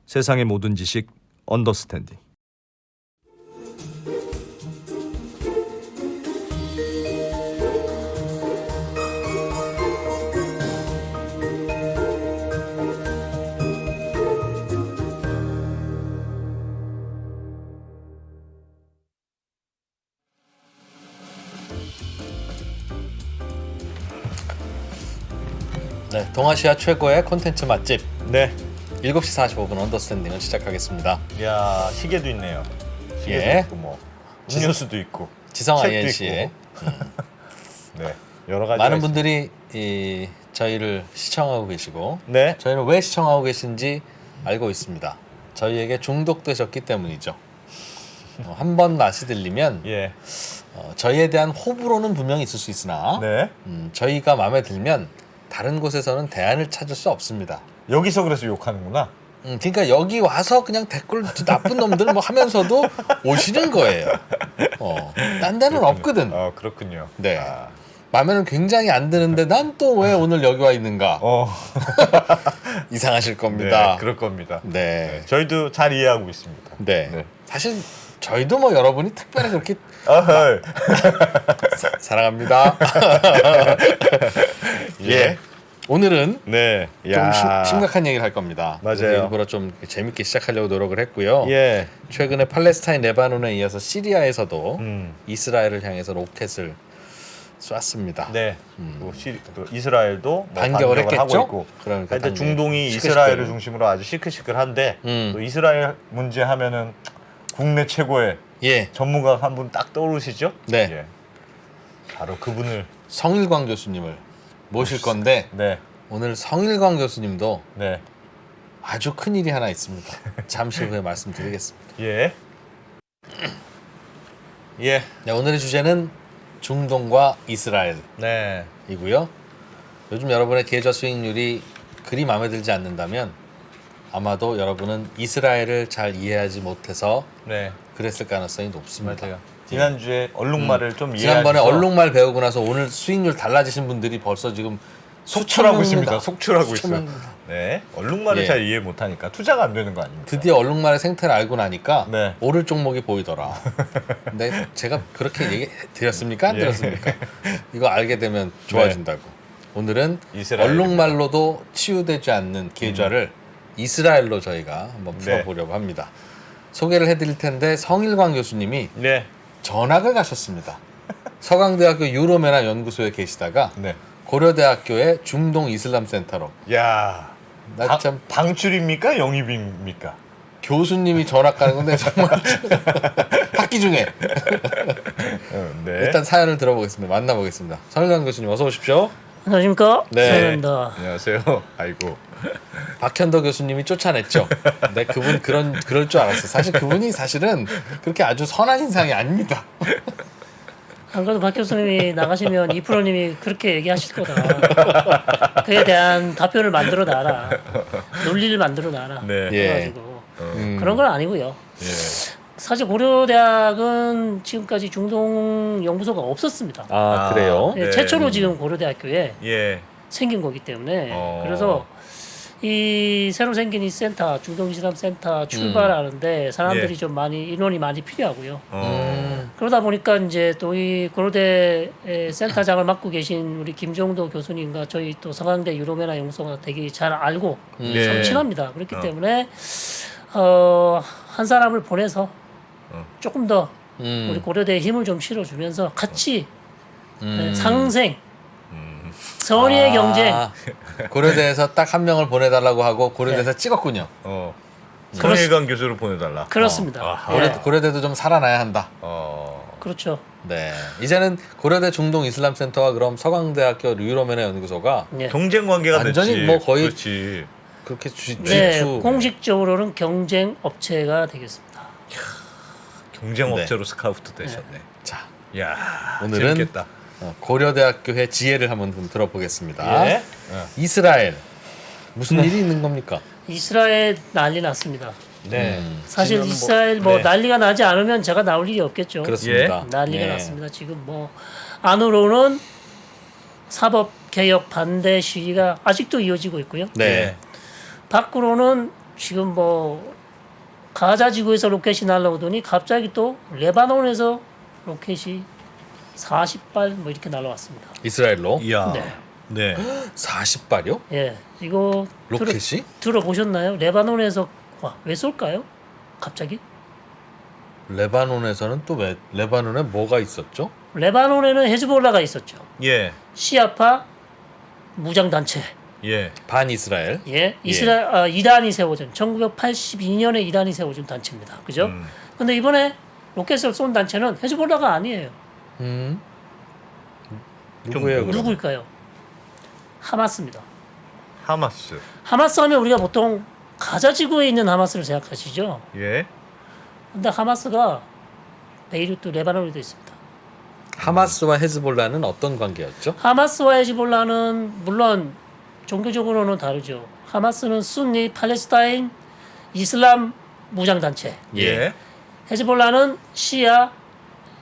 세상의 모든 지식 언더스탠딩. 네, 동아시아 최고의 콘텐츠 맛집 네. 7시 45분 언더스탠딩을 시작하겠습니다. 야, 시계도 있네요. 시계도 예. 있고 뭐 음료수도 있고 지성 책도 INC의 있고. 네. 여러 가지 많은 분들이 저희를 시청하고 계시고 네. 저희는 왜 시청하고 계신지 알고 있습니다. 저희에게 중독되셨기 때문이죠. 한 번 맛이 들리면 예. 저희에 대한 호불호는 분명히 있을 수 있으나 네. 저희가 마음에 들면 다른 곳에서는 대안을 찾을 수 없습니다. 여기서 그래서 욕하는구나. 그러니까 여기 와서 그냥 댓글 나쁜 놈들 뭐 하면서도 오시는 거예요. 딴 데는 없거든. 그렇군요. 네. 아. 마음에는 굉장히 안 드는데 난 또 왜 오늘 여기 와 있는가? 이상하실 겁니다. 네, 그럴 겁니다. 네. 저희도 잘 이해하고 있습니다. 네. 네. 사실 저희도 뭐 여러분이 특별히 그렇게 어허이. 사랑합니다. 예. 오늘은 네. 좀 야. 심각한 얘기를 할 겁니다. 맞아요. 그래서 일부러 좀 재밌게 시작하려고 노력을 했고요. 예. 최근에 팔레스타인 레바논에 이어서 시리아에서도 음. 이스라엘을 향해서 로켓을 쐈습니다. 네. 또 이스라엘도 뭐 반격을 했겠죠? 하고 있고. 그러니까 하여튼 중동이 시끌시끌. 이스라엘을 중심으로 아주 시끌시끌한데 또 이스라엘 문제 하면은 국내 최고의 예. 전문가 한 분 딱 떠오르시죠? 네. 예. 바로 그분을 성일광 교수님을 모실 건데 네. 오늘 성일광 교수님도 네. 아주 큰 일이 하나 있습니다. 잠시 후에 말씀드리겠습니다. 예. 예. 네, 오늘의 주제는 중동과 이스라엘이고요. 네. 요즘 여러분의 계좌 수익률이 그리 마음에 들지 않는다면 아마도 여러분은 이스라엘을 잘 이해하지 못해서 네. 그랬을 가능성이 높습니다. 맞아요. 지난주에 얼룩말을 좀 지난번에 이해하셔서 얼룩말 배우고 나서 오늘 수익률 달라지신 분들이 벌써 지금 속출하고 수천 있습니다. 명입니다. 속출하고 수천 있어요. 명입니다. 네. 얼룩말을 예. 잘 이해 못 하니까 투자가 안 되는 거 아닙니까? 드디어 얼룩말의 생태를 알고 나니까 네. 오를 종목이 보이더라. 근데 제가 그렇게 얘기 드렸습니까? 안 예. 드렸습니까? 이거 알게 되면 좋아진다고. 오늘은 이스라엘입니다. 얼룩말로도 치유되지 않는 계좌를 이스라엘로 저희가 한번 네. 풀어보려고 합니다. 소개를 해드릴 텐데 성일광 교수님이 네. 전학을 가셨습니다. 서강대학교 유로메나 연구소에 계시다가 네. 고려대학교의 중동 이슬람 센터로 야. 나 참 방출입니까? 영입입니까? 교수님이 전학 가는 건데 정말 학기 중에 네. 일단 사연을 들어보겠습니다. 만나보겠습니다. 성일광 교수님 어서 오십시오. 안녕하십니까? 네. 성현입니다. 안녕하세요. 아이고. 박현도 교수님이 쫓아냈죠. 근데 그분 그럴 줄 알았어. 사실 그분이 사실은 그렇게 아주 선한 인상이 아닙니다. 안 그래도 박 교수님이 나가시면 이 프로님이 그렇게 얘기하실 거다. 그에 대한 답변을 만들어 놔라. 논리를 만들어 놔라. 네. 예. 그래가지고 그런 건 아니고요. 예. 사실 고려대학은 지금까지 중동 연구소가 없었습니다. 아, 그래요? 예, 네. 최초로 지금 고려대학교에 예. 생긴 거기 때문에 그래서 이 새로 생긴 이 센터 중동 이슬람 센터 출발하는데 사람들이 예. 좀 많이 인원이 많이 필요하고요. 어. 그러다 보니까 이제 또 이 고려대 센터장을 맡고 계신 우리 김종도 교수님과 저희 또 서강대 유로메나 연구소가 되게 잘 알고 예. 서로 친합니다. 그렇기 어. 때문에 한 사람을 보내서 조금 더 우리 고려대에 힘을 좀 실어주면서 같이 상생 선의의 경쟁 고려대에서 딱 한 명을 보내달라고 하고 고려대에서 찍었군요. 손일관 교수를 보내달라. 그렇습니다. 아하. 예. 고려대도 좀 살아나야 한다. 그렇죠. 네. 이제는 고려대 중동 이슬람 센터와 그럼 서강대학교 유로메나 연구소가 예. 경쟁 관계가 완전히 됐지. 뭐 거의 그렇지. 그렇게 네, 지주 공식적으로는 경쟁 업체가 되겠습니다. 경쟁 네. 업체로 스카우트 되셨네. 자, 야, 오늘은 재밌겠다. 고려대학교의 지혜를 한번 좀 들어보겠습니다. 예. 이스라엘 무슨 일이 있는 겁니까? 이스라엘 난리 났습니다. 네. 사실 지금 이스라엘 뭐 난리가 나지 않으면 제가 나올 일이 없겠죠. 그렇습니다. 난리가 네. 났습니다. 지금 뭐 안으로는 사법 개혁 반대 시위가 아직도 이어지고 있고요. 네. 밖으로는 지금 뭐 가자 지구에서 로켓이 날라오더니 갑자기 또 레바논에서 로켓이 40발 뭐 이렇게 날라왔습니다. 이스라엘로 이야. 네. 네. 40발이요? 예, 이거 로켓이? 들어보셨나요? 레바논에서 왜 쏠까요? 갑자기? 레바논에서는 또 왜 레바논에 뭐가 있었죠? 레바논에는 헤즈볼라가 있었죠. 예. 시아파 무장 단체. 예. 반 이스라엘. 예, 이란이 세워진 1982년에 이란이 세워진 단체입니다. 그죠? 근데 이번에 로켓을 쏜 단체는 헤즈볼라가 아니에요. 누구예요? 그럼? 누구일까요? 하마스입니다. 하마스. 하마스 하면 우리가 보통 가자 지구에 있는 하마스를 생각하시죠. 예. 근데 하마스가 베이루트 레바논에도 있습니다. 하마스와 헤즈볼라는 어떤 관계였죠? 하마스와 헤즈볼라는 물론 종교적으로는 다르죠. 하마스는 순니 팔레스타인 이슬람 무장 단체. 예. 헤즈볼라는 시아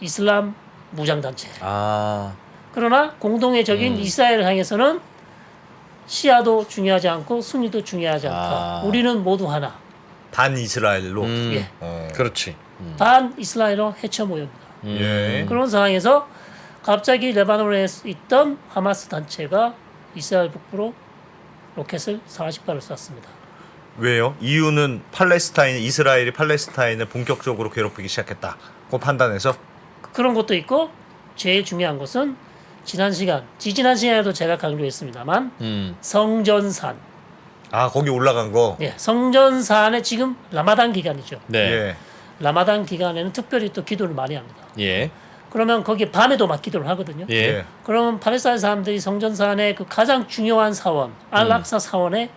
이슬람 무장 단체. 아, 그러나 공동의 적인 이스라엘을 향해서는 시아도 중요하지 않고 순니도 중요하지 않다. 아. 우리는 모두 하나. 반 이스라엘로. 예. 그렇지. 반 이스라엘로 해쳐 모입니다. 예. 그런 상황에서 갑자기 레바논에 있던 하마스 단체가 이스라엘 북부로 로켓을 40발을 쐈습니다. 왜요? 이유는 이스라엘이 팔레스타인을 본격적으로 괴롭히기 시작했다. 그 판단해서. 그런 것도 있고 제일 중요한 것은 지난 시간에도 제가 강조했습니다만 성전산. 아, 거기 올라간 거. 예, 성전산에 지금 라마단 기간이죠. 네. 예. 라마단 기간에는 특별히 또 기도를 많이 합니다. 예. 그러면 거기 밤에도 막 기도를 하거든요. 예. 예. 그러면 팔레스타인 사람들이 성전산의 그 가장 중요한 사원 알락사 사원에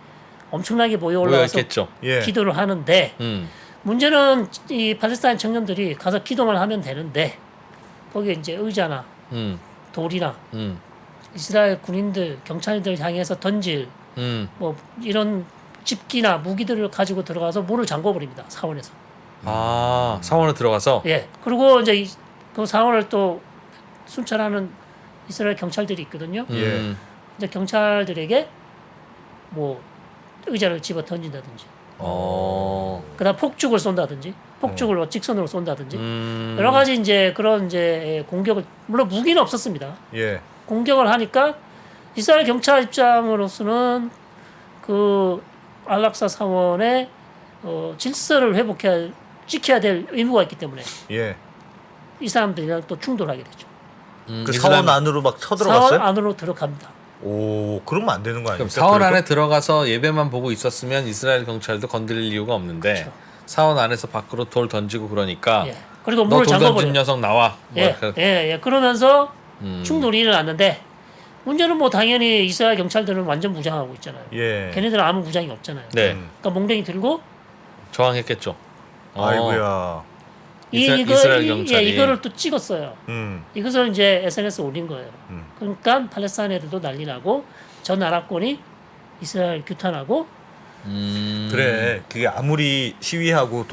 엄청나게 모여 올라와서 있겠죠. 예. 기도를 하는데 음. 문제는 이 팔레스타인 청년들이 가서 기도만 하면 되는데 거기에 이제 의자나 음. 돌이나 음. 이스라엘 군인들 경찰들 향해서 던질 뭐 이런 집기나 무기들을 가지고 들어가서 문을 잠궈버립니다. 사원에서. 아, 사원에 들어가서 예. 그리고 이제 그 사원을 또 순찰하는 이스라엘 경찰들이 있거든요. 음. 이제 경찰들에게 뭐 의자를 집어 던진다든지, 그다음 폭죽을 쏜다든지, 폭죽을 뭐 직선으로 쏜다든지 여러 가지 이제 그런 이제 공격을 물론 무기는 없었습니다. 예. 공격을 하니까 이스라엘 경찰 입장으로서는 그 알락사 사원의 질서를 지켜야 될 의무가 있기 때문에 예. 이 사람들이랑 또 충돌하게 되죠. 그 사원 안으로 막 쳐들어갔어요? 사원 안으로 들어갑니다. 오, 그러면 안 되는 거 그럼 아닙니까? 사원 그래도? 안에 들어가서 예배만 보고 있었으면 이스라엘 경찰도 건드릴 이유가 없는데 그렇죠. 사원 안에서 밖으로 돌 던지고 그러니까 예. 그리고 너 문을 돌 던진 잠궈버려. 녀석 나와. 뭐 예, 이렇게. 예. 그러면서 충돌이 일어났는데 문제는 뭐 당연히 이스라엘 경찰들은 완전 무장하고 있잖아요. 예. 걔네들은 아무 무장이 없잖아요. 네. 그러니까 몽댕이 들고 저항했겠죠. 아이고야. 이스라엘 경찰이. 이거를 또 찍었어요. 이것을 이제 SNS에 올린 거예요. 그러니까 팔레스타인 애들도 난리 나고 전 나라권이 이스라엘 규탄하고 그래. 그게 아무리 시위하고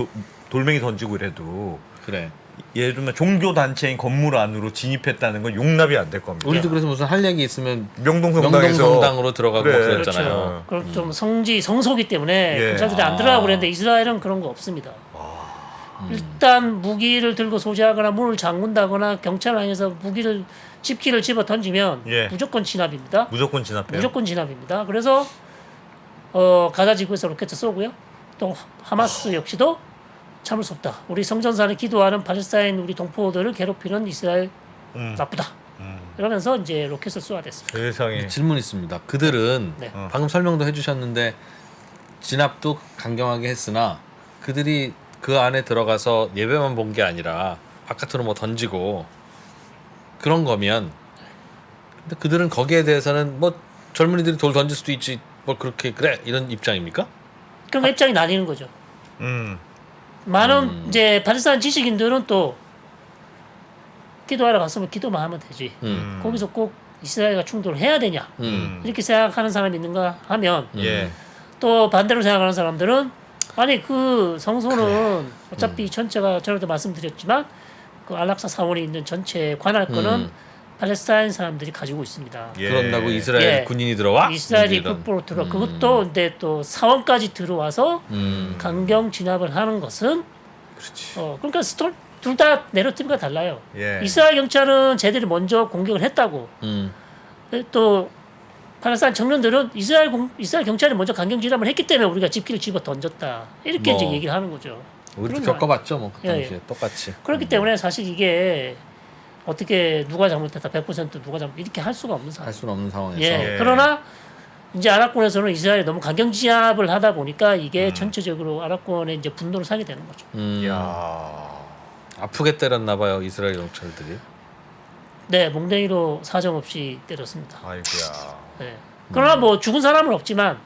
돌멩이 던지고 이래도 그래. 예를 들면 종교 단체인 건물 안으로 진입했다는 건 용납이 안 될 겁니다. 우리도 그래서 무슨 할 얘기 있으면 명동성당에서 명동성당으로 들어가고 그래. 그랬잖아요. 그럼 좀 성소기 때문에 예. 경찰들이 안 들어가고 그랬는데 이스라엘은 그런 거 없습니다. 일단 무기를 들고 소지하거나 문을 잠근다거나 경찰을 향해서 집기를 집어 던지면 예. 무조건 진압입니다. 무조건 진압해요. 무조건 진압입니다. 그래서 가자 지구에서 로켓을 쏘고요. 또 하마스 역시도 참을 수 없다. 우리 성전산에 기도하는 팔레스타인 우리 동포들을 괴롭히는 이스라엘 나쁘다. 이러면서 이제 로켓을 쏘아댔습니다. 세상에. 질문 있습니다. 그들은 네. 방금 설명도 해주셨는데 진압도 강경하게 했으나 그들이 그 안에 들어가서 예배만 본 게 아니라 바깥으로 뭐 던지고 그런 거면 근데 그들은 거기에 대해서는 뭐 젊은이들이 돌 던질 수도 있지 뭐 그렇게 그래 이런 입장입니까? 그럼 입장이 나뉘는 거죠. 많은 이제 팔레스타인 지식인들은 또 기도하러 갔으면 기도만 하면 되지. 거기서 꼭 이스라엘과 충돌을 해야 되냐 이렇게 생각하는 사람이 있는가 하면 예. 또 반대로 생각하는 사람들은 아니 그 성소는 어차피 전체가 전에도 말씀드렸지만 그 안락사 사원이 있는 전체 관할권은 팔레스타인 사람들이 가지고 있습니다. 예. 그런다고 이스라엘 예. 군인이 들어와? 이스라엘이 이런. 북부로 들어 그것도 근데 또 사원까지 들어와서 강경 진압을 하는 것은 그렇지. 그러니까 둘 다 내러티브가 달라요. 예. 이스라엘 경찰은 쟤들이 먼저 공격을 했다고 또 팔레스타인 청년들은 이스라엘 경찰이 먼저 강경 진압을 했기 때문에 우리가 집기를 집어 던졌다 이렇게 뭐. 이제 얘기를 하는 거죠. 우리도 그런 거 겪어봤죠, 뭐 그 예, 당시에 똑같이. 그렇기 때문에 사실 이게 어떻게 누가 잘못했다 100% 누가 잘못 이렇게 할 수가 없는 상황. 할 수는 없는 상황에서. 예. 예. 그러나 이제 아랍권에서는 이스라엘이 너무 강경 진압을 하다 보니까 이게 전체적으로 아랍권에 이제 분노를 사게 되는 거죠. 야. 아프게 때렸나 봐요, 이스라엘 경찰들이. 네, 몽댕이로 사정없이 때렸습니다. 아이고야. 네. 그러나 뭐 죽은 사람은 없지만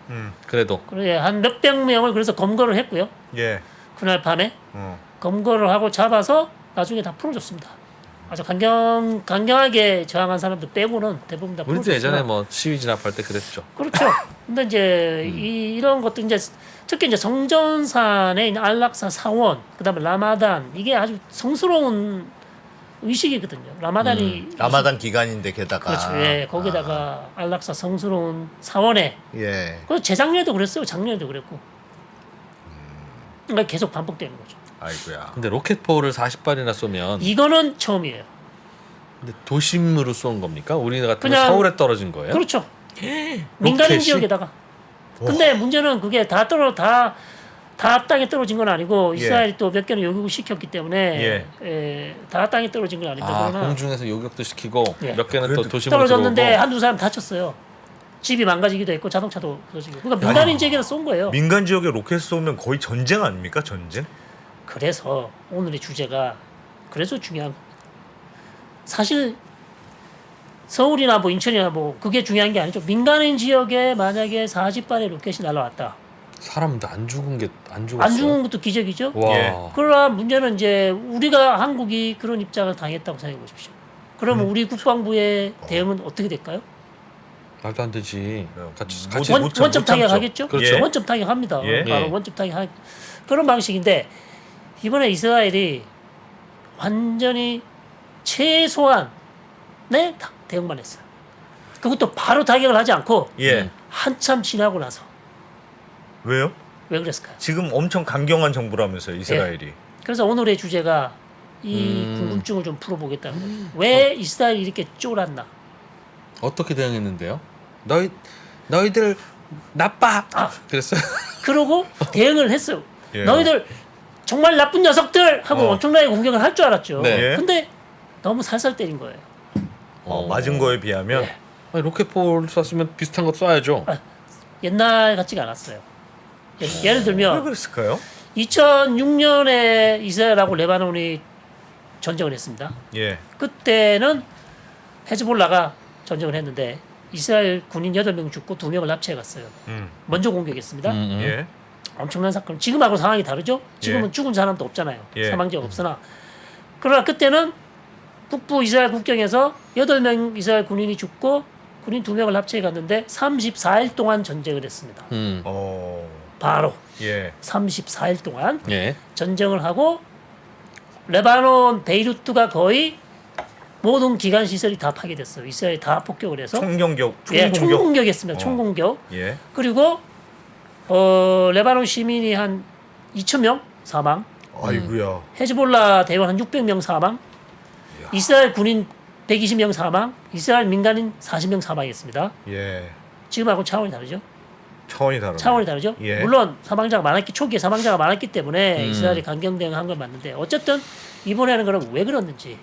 그래도 한 몇백 명을 그래서 검거를 했고요. 예. 그날 밤에 어. 검거를 하고 잡아서 나중에 다 풀어줬습니다. 아주 강경하게 저항한 사람들 빼고는 대부분 다 우리도 풀어줬어요. 예전에 뭐 시위 진압할 때 그랬죠. 그렇죠. 근데 이제 이런 것도 이제 특히 이제 성전산에 있는 안락사 사원, 그다음에 라마단 이게 아주 성스러운 의식이거든요. 라마단이 라마단 기간인데 게다가. 그렇죠. 예, 거기다가 안락사 성스러운 사원에 예. 그 재작년에도 그랬어요. 작년에도 그랬고. 그러니까 계속 반복되는 거죠. 아이고야. 근데 로켓포를 40발이나 쏘면 이거는 처음이에요. 근데 도심으로 쏜 겁니까? 우리 같은 그냥- 서울에 떨어진 거예요? 그렇죠. 민간인 로켓이? 지역에다가. 근데 문제는 그게 다 땅에 떨어진 건 아니고 이스라엘이 또 몇 개는 요격을 시켰기 때문에 다 땅에 떨어진 건 아닌데 아, 그러나 공중에서 요격도 시키고 예. 몇 개는 또 그래도 도심으로 떨어졌는데 들어오고. 한두 사람 다쳤어요. 집이 망가지기도 했고 자동차도 부서지고. 그러니까 민간인 지역에다 쏜 거예요. 민간 지역에 로켓 쏘면 거의 전쟁 아닙니까? 전쟁? 그래서 오늘의 주제가 그래서 중요한 겁니다. 사실 서울이나 뭐 인천이나 뭐 그게 중요한 게 아니죠. 민간인 지역에 만약에 40발의 로켓이 날아왔다. 사람도 안 죽은 게 안 죽었어요. 안 죽은 것도 기적이죠. 와. 예. 그러나 문제는 이제 우리가 한국이 그런 입장을 당했다고 생각해 보십시오. 그러면 우리 국방부의 대응은 어떻게 될까요? 말도 안 되지. 같이 못 원점 참죠. 타격하겠죠? 그렇죠. 예. 원점 타격합니다. 예. 바로 예. 원점 타격 그런 방식인데 이번에 이스라엘이 완전히 최소한의 대응만 했어요. 그것도 바로 타격을 하지 않고 예. 한참 지나고 나서 왜요? 왜 그랬을까요? 지금 엄청 강경한 정부라면서요, 이스라엘이. 그래서 오늘의 주제가 이 궁금증을 좀 풀어보겠다는 거죠. 왜 이스라엘이 이렇게 쫄았나? 어떻게 대응했는데요? 너희들 나빠. 그랬어요. 그러고 대응을 했어요. 예. 너희들 정말 나쁜 녀석들 하고 엄청나게 공격을 할 줄 알았죠. 네. 예. 근데 너무 살살 때린 거예요. 맞은 거에 비하면 예. 아니, 로켓포를 쐈으면 비슷한 거 쏴야죠. 옛날 같지가 않았어요. 예를 왜 들면 그랬을까요? 2006년에 이스라엘하고 레바논이 전쟁을 했습니다. 예. 그때는 헤즈볼라가 전쟁을 했는데 이스라엘 군인 8명 죽고 2명을 납치해 갔어요. 먼저 공격했습니다. 예. 엄청난 사건. 지금하고 상황이 다르죠? 지금은 예. 죽은 사람도 없잖아요. 예. 사망자가 없으나. 그러나 그때는 북부 이스라엘 국경에서 8명 이스라엘 군인이 죽고 군인 2명을 납치해 갔는데 34일 동안 전쟁을 했습니다. 바로 예. 34일 동안 예. 전쟁을 하고 레바논 베이루트가 거의 모든 기관 시설이 다 파괴됐어요. 이스라엘이 다 폭격을 해서 총공격. 총공격했습니다. 총공격. 예. 그리고 레바논 시민이 한 2,000명 사망, 아이고야. 헤즈볼라 대원 한 600명 사망, 이스라엘 군인 120명 사망, 이스라엘 민간인 40명 사망했습니다. 예. 지금하고 차원이 다르죠. 차원이 다르죠. 예. 물론 초기에 사망자가 많았기 때문에 이스라엘이 강경 대응한 건 맞는데 어쨌든 이번에는 그럼 왜 그랬는지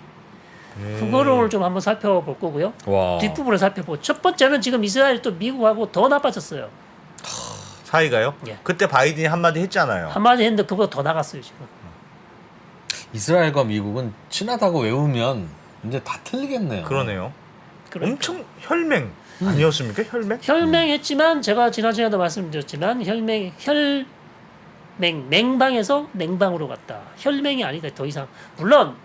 그거를 오늘 좀 한번 살펴볼 거고요. 와. 뒷부분을 살펴보고 첫 번째는 지금 이스라엘이 또 미국하고 더 나빠졌어요. 사이가요? 예. 그때 바이든이 한마디 했잖아요. 한마디 했는데 그보다 더 나갔어요 지금. 이스라엘과 미국은 친하다고 외우면 이제 다 틀리겠네요. 그러네요. 그러니까. 엄청 혈맹 아니었습니까? 혈맹? 혈맹했지만 제가 지난주에도 말씀드렸지만 맹방에서 냉방으로 갔다. 혈맹이 아니다 더 이상. 물론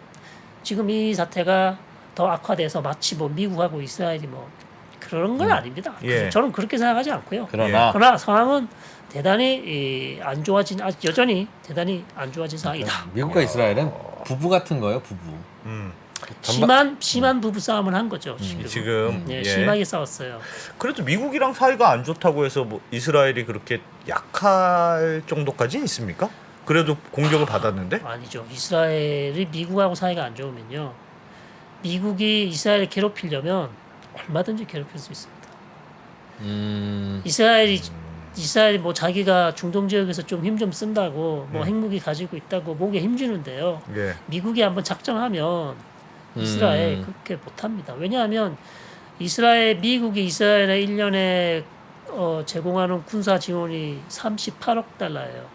지금 이 사태가 더 악화돼서 마치 뭐 미국하고 이스라엘이 뭐 그런 건 아닙니다. 예. 저는 그렇게 생각하지 않고요. 그러나 상황은 대단히 안 좋아진 여전히 대단히 안 좋아진 상황이다. 미국과 이스라엘은 부부 같은 거예요, 부부. 심한 부부 싸움을 한 거죠. 지금 예, 예. 심하게 싸웠어요. 그래도 미국이랑 사이가 안 좋다고 해서 뭐 이스라엘이 그렇게 약할 정도까지는 있습니까? 그래도 공격을 받았는데? 아니죠. 이스라엘이 미국하고 사이가 안 좋으면요. 미국이 이스라엘을 괴롭히려면 얼마든지 괴롭힐 수 있습니다. 이스라엘이 뭐 자기가 중동 지역에서 좀 힘 좀 쓴다고 뭐 핵무기 가지고 있다고 목에 힘주는데요. 예. 미국이 한번 작정하면 이스라엘 그렇게 못합니다. 왜냐하면 미국이 이스라엘에 1년에 제공하는 군사 지원이 38억 달러예요.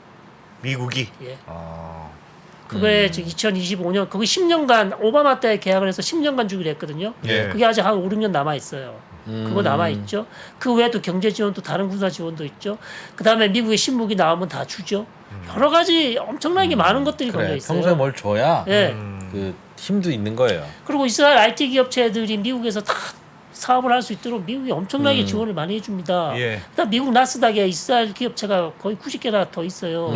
미국이. 예. 아. 그거에 지금 2025년 거기 10년간 오바마 때 계약을 해서 10년간 주기로 했거든요. 예. 그게 아직 한 5, 6년 남아 있어요. 그거 남아 있죠. 그 외에도 경제 지원도 다른 군사 지원도 있죠. 그다음에 미국의 신무기 나오면 다 주죠. 여러 가지 엄청나게 많은 것들이 걸려 그래, 있어요. 평소에 뭘 줘야 예. 그 힘도 있는 거예요. 그리고 이스라엘 IT 기업체들이 미국에서 다 사업을 할 수 있도록 미국이 엄청나게 지원을 많이 해줍니다. 예. 그러니까 미국 나스닥에 이스라엘 기업체가 거의 90개나 더 있어요.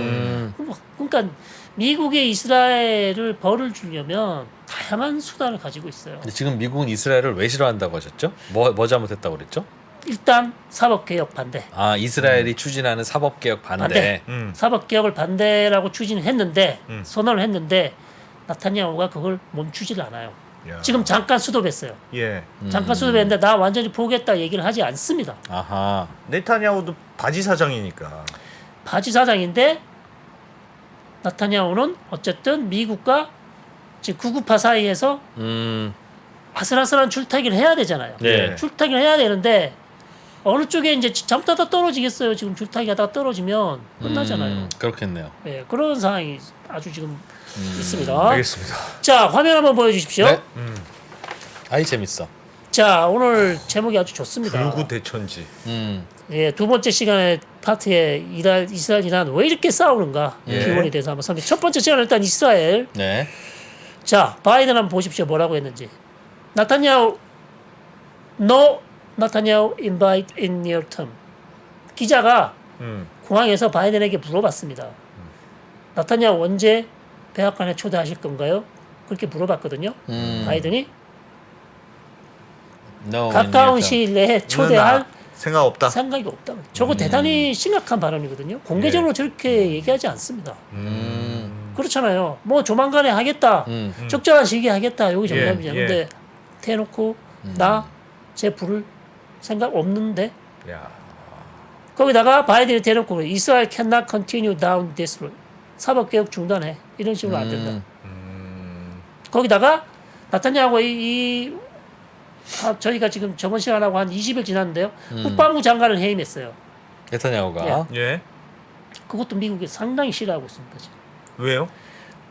그러니까 미국이 이스라엘을 벌을 주려면 다양한 수단을 가지고 있어요. 근데 지금 미국은 이스라엘을 왜 싫어한다고 하셨죠? 뭐 잘못했다고 그랬죠? 일단 사법개혁 반대. 아 이스라엘이 추진하는 사법개혁 반대. 사법개혁을 반대라고 추진했는데 선언을 했는데 나타냐후가 그걸 멈추질 않아요. 야. 지금 잠깐 수도했어요. 예. 잠깐 수도했는데 나 완전히 포기했다 얘기를 하지 않습니다. 아하. 네타냐후도 바지 사장이니까. 바지 사장인데 나타냐후는 어쨌든 미국과 지금 구구파 사이에서 아슬아슬한 줄타기를 해야 되잖아요. 네. 줄타기를 해야 되는데 어느 쪽에 이제 잠자다 떨어지겠어요. 지금 줄타기 하다가 떨어지면 끝나잖아요. 그렇겠네요. 네, 그런 상황이 아주 지금 있습니다. 알겠습니다. 자, 화면 한번 보여주십시오. 네. 아이 재밌어. 자, 오늘 제목이 아주 좋습니다. 불구대천지. 예, 두 번째 시간에 파트에 이스라엘 이란 왜 이렇게 싸우는가 예. 기원에 대해서 한번 설명. 첫 번째 시간은 일단 이스라엘. 네. 자, 바이든 한번 보십시오. 뭐라고 했는지. 나타냐후 No 나타냐후 invite in near term. 기자가 공항에서 바이든에게 물어봤습니다. 나타냐후 언제 백악관에 초대하실 건가요? 그렇게 물어봤거든요. 바이든이 No, 가까운 시일 내에 초대할 생각 없다. 생각이 없다. 저거 대단히 심각한 발언이거든요. 공개적으로 저렇게 얘기하지 않습니다. 그렇잖아요. 뭐 조만간에 하겠다. 적절한 시기에 하겠다. 여기 정답이냐. 예, 예. 근데 대놓고 나 제 부를 생각 없는데 야. 거기다가 바이든이 대놓고 이스라엘 cannot continue down this road. 사법개혁 중단해. 이런 식으로 안 된다. 거기다가 나타냐고 저희가 지금 저번 시간하고 한 20일 지났는데요. 국방부 장관을 해임했어요. 네타냐후가 예. 그것도 미국이 상당히 싫어하고 있습니다. 지금. 왜요?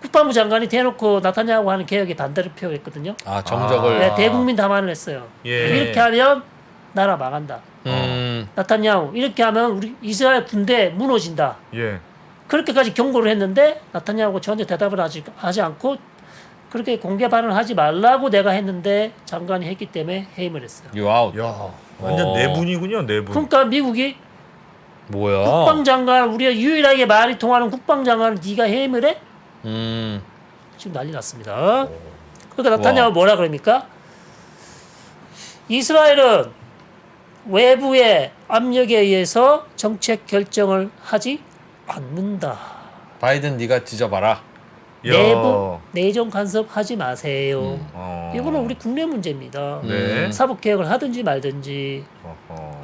국방부 장관이 대놓고 나타냐고 하는 개혁에 반대를 표했거든요. 아 정적을 네, 대국민 담화를 했어요. 예. 이렇게 하면 나라 망한다. 나타냐후 이렇게 하면 우리 이스라엘 군대 무너진다. 예. 그렇게까지 경고를 했는데 나타냐후가 저한테 대답을 하지 않고 그렇게 공개 발언을 하지 말라고 내가 했는데 장관이 했기 때문에 해임을 했어요. 유아웃. 야. 완전 내분이군요, 내분. 그러니까 미국이 뭐야? 국방장관 우리가 유일하게 말이 통하는 국방장관을 네가 해임을 해? 지금 난리 났습니다. 그러니까 나타냐후 뭐라 그럽니까? 이스라엘은 외부의 압력에 의해서 정책 결정을 하지 않는다. 바이든 네가 뒤져봐라. 내부 내정 간섭하지 마세요. 이거는 우리 국내 문제입니다. 네. 사법 개혁을 하든지 말든지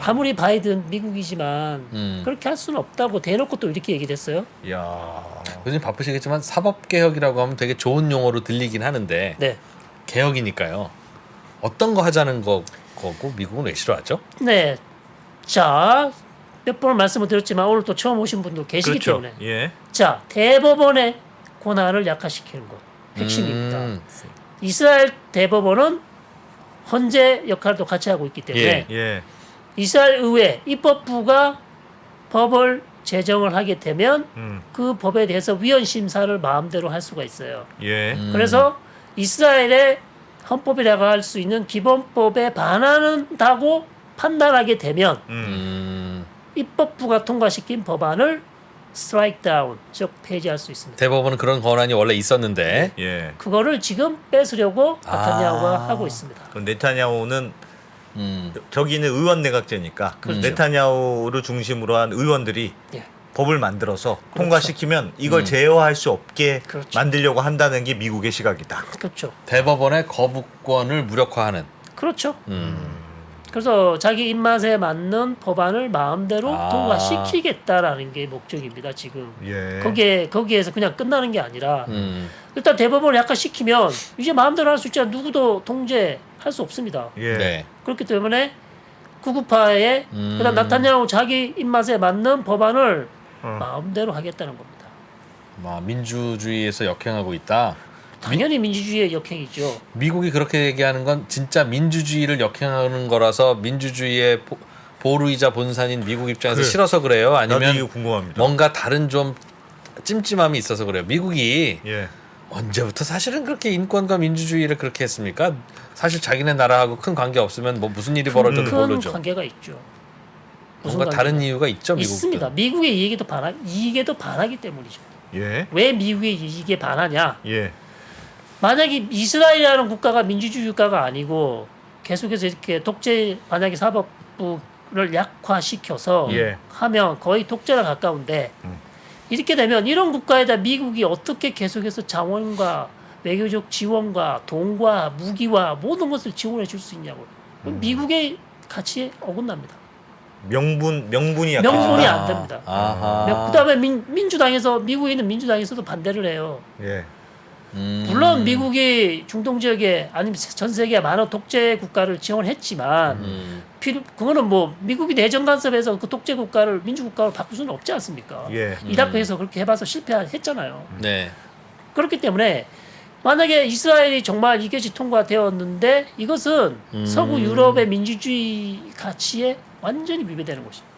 아무리 바이든 미국이지만 그렇게 할 수는 없다고 대놓고 또 이렇게 얘기를 했어요. 야. 요즘 바쁘시겠지만 사법개혁이라고 하면 되게 좋은 용어로 들리긴 하는데 네, 개혁이니까요. 어떤 거 하자는 거고 미국은 왜 싫어하죠? 네. 자, 몇 번 말씀을 드렸지만 오늘 또 처음 오신 분도 계시기 그렇죠. 때문에 예. 자, 대법원의 권한을 약화시키는 것 핵심입니다. 이스라엘 대법원은 헌재 역할도 같이 하고 있기 때문에 예. 이스라엘 의회 입법부가 법을 제정을 하게 되면 그 법에 대해서 위헌 심사를 마음대로 할 수가 있어요. 예. 그래서 이스라엘의 헌법이라고 할 수 있는 기본법에 반한다고 판단하게 되면 입법부가 통과시킨 법안을 스트라이크 다운, 즉 폐지할 수 있습니다. 대법원은 그런 권한이 원래 있었는데 예. 그거를 지금 뺏으려고 아. 나타냐후가 하고 있습니다. 그럼 네타냐후는 음. 저기는 의원 내각제니까 그렇죠. 네타냐후를 중심으로 한 의원들이 예. 법을 만들어서 그렇죠. 통과시키면 이걸 제어할 수 없게 그렇죠. 만들려고 한다는 게 미국의 시각이다. 그렇죠. 대법원의 거부권을 무력화하는. 그렇죠. 음. 그래서 자기 입맛에 맞는 법안을 마음대로 아. 통과시키겠다라는 게 목적입니다. 지금 예. 거기에서 그냥 끝나는 게 아니라 음. 일단 대법원을 약간 시키면 이제 마음대로 할 수 있잖아. 누구도 통제할 수 없습니다. 예. 네. 그렇기 때문에 구구파의 그다음 나타냐후 자기 입맛에 맞는 법안을 마음대로 하겠다는 겁니다. 민주주의에서 역행하고 있다. 당연히 민주주의의 역행이죠. 미국이 그렇게 얘기하는 건 진짜 민주주의를 역행하는 거라서 민주주의의 보루이자 본산인 미국 입장에서 그래. 싫어서 그래요? 나도 이게 아니면 궁금합니다. 뭔가 다른 좀 찜찜함이 있어서 그래요? 미국이 예. 언제부터 사실은 그렇게 인권과 민주주의를 그렇게 했습니까? 사실 자기네 나라하고 큰 관계 없으면 뭐 무슨 일이 벌어져도 큰 모르죠. 관계가 있죠. 무슨 뭔가 다른 이유가 있죠, 미국도. 있습니다. 미국의 이익에도 반하기 때문이죠. 예. 왜 미국의 이익에 반하냐? 예. 만약에 이스라엘이라는 국가가 민주주의 국가가 아니고 계속해서 이렇게 독재 만약에 사법부를 약화시켜서 예. 하면 거의 독재에 가까운데 이렇게 되면 이런 국가에다 미국이 어떻게 계속해서 자원과 외교적 지원과 돈과 무기와 모든 것을 지원해 줄 수 있냐고. 미국의 가치에 어긋납니다. 명분이 약간 명분이 안 됩니다. 아하. 그다음에 민주당에서 미국에 있는 민주당에서도 반대를 해요. 예. 물론 미국이 중동 지역에 아니면 전 세계 많은 독재 국가를 지원했지만 그거는 뭐 미국이 내정 간섭해서 그 독재 국가를 민주 국가로 바꿀 수는 없지 않습니까? 예. 이라크에서 그렇게 해봐서 실패했잖아요. 네. 그렇기 때문에 만약에 이스라엘이 정말 이것이 통과되었는데 이것은 서구 유럽의 민주주의 가치에 완전히 위배되는 것입니다.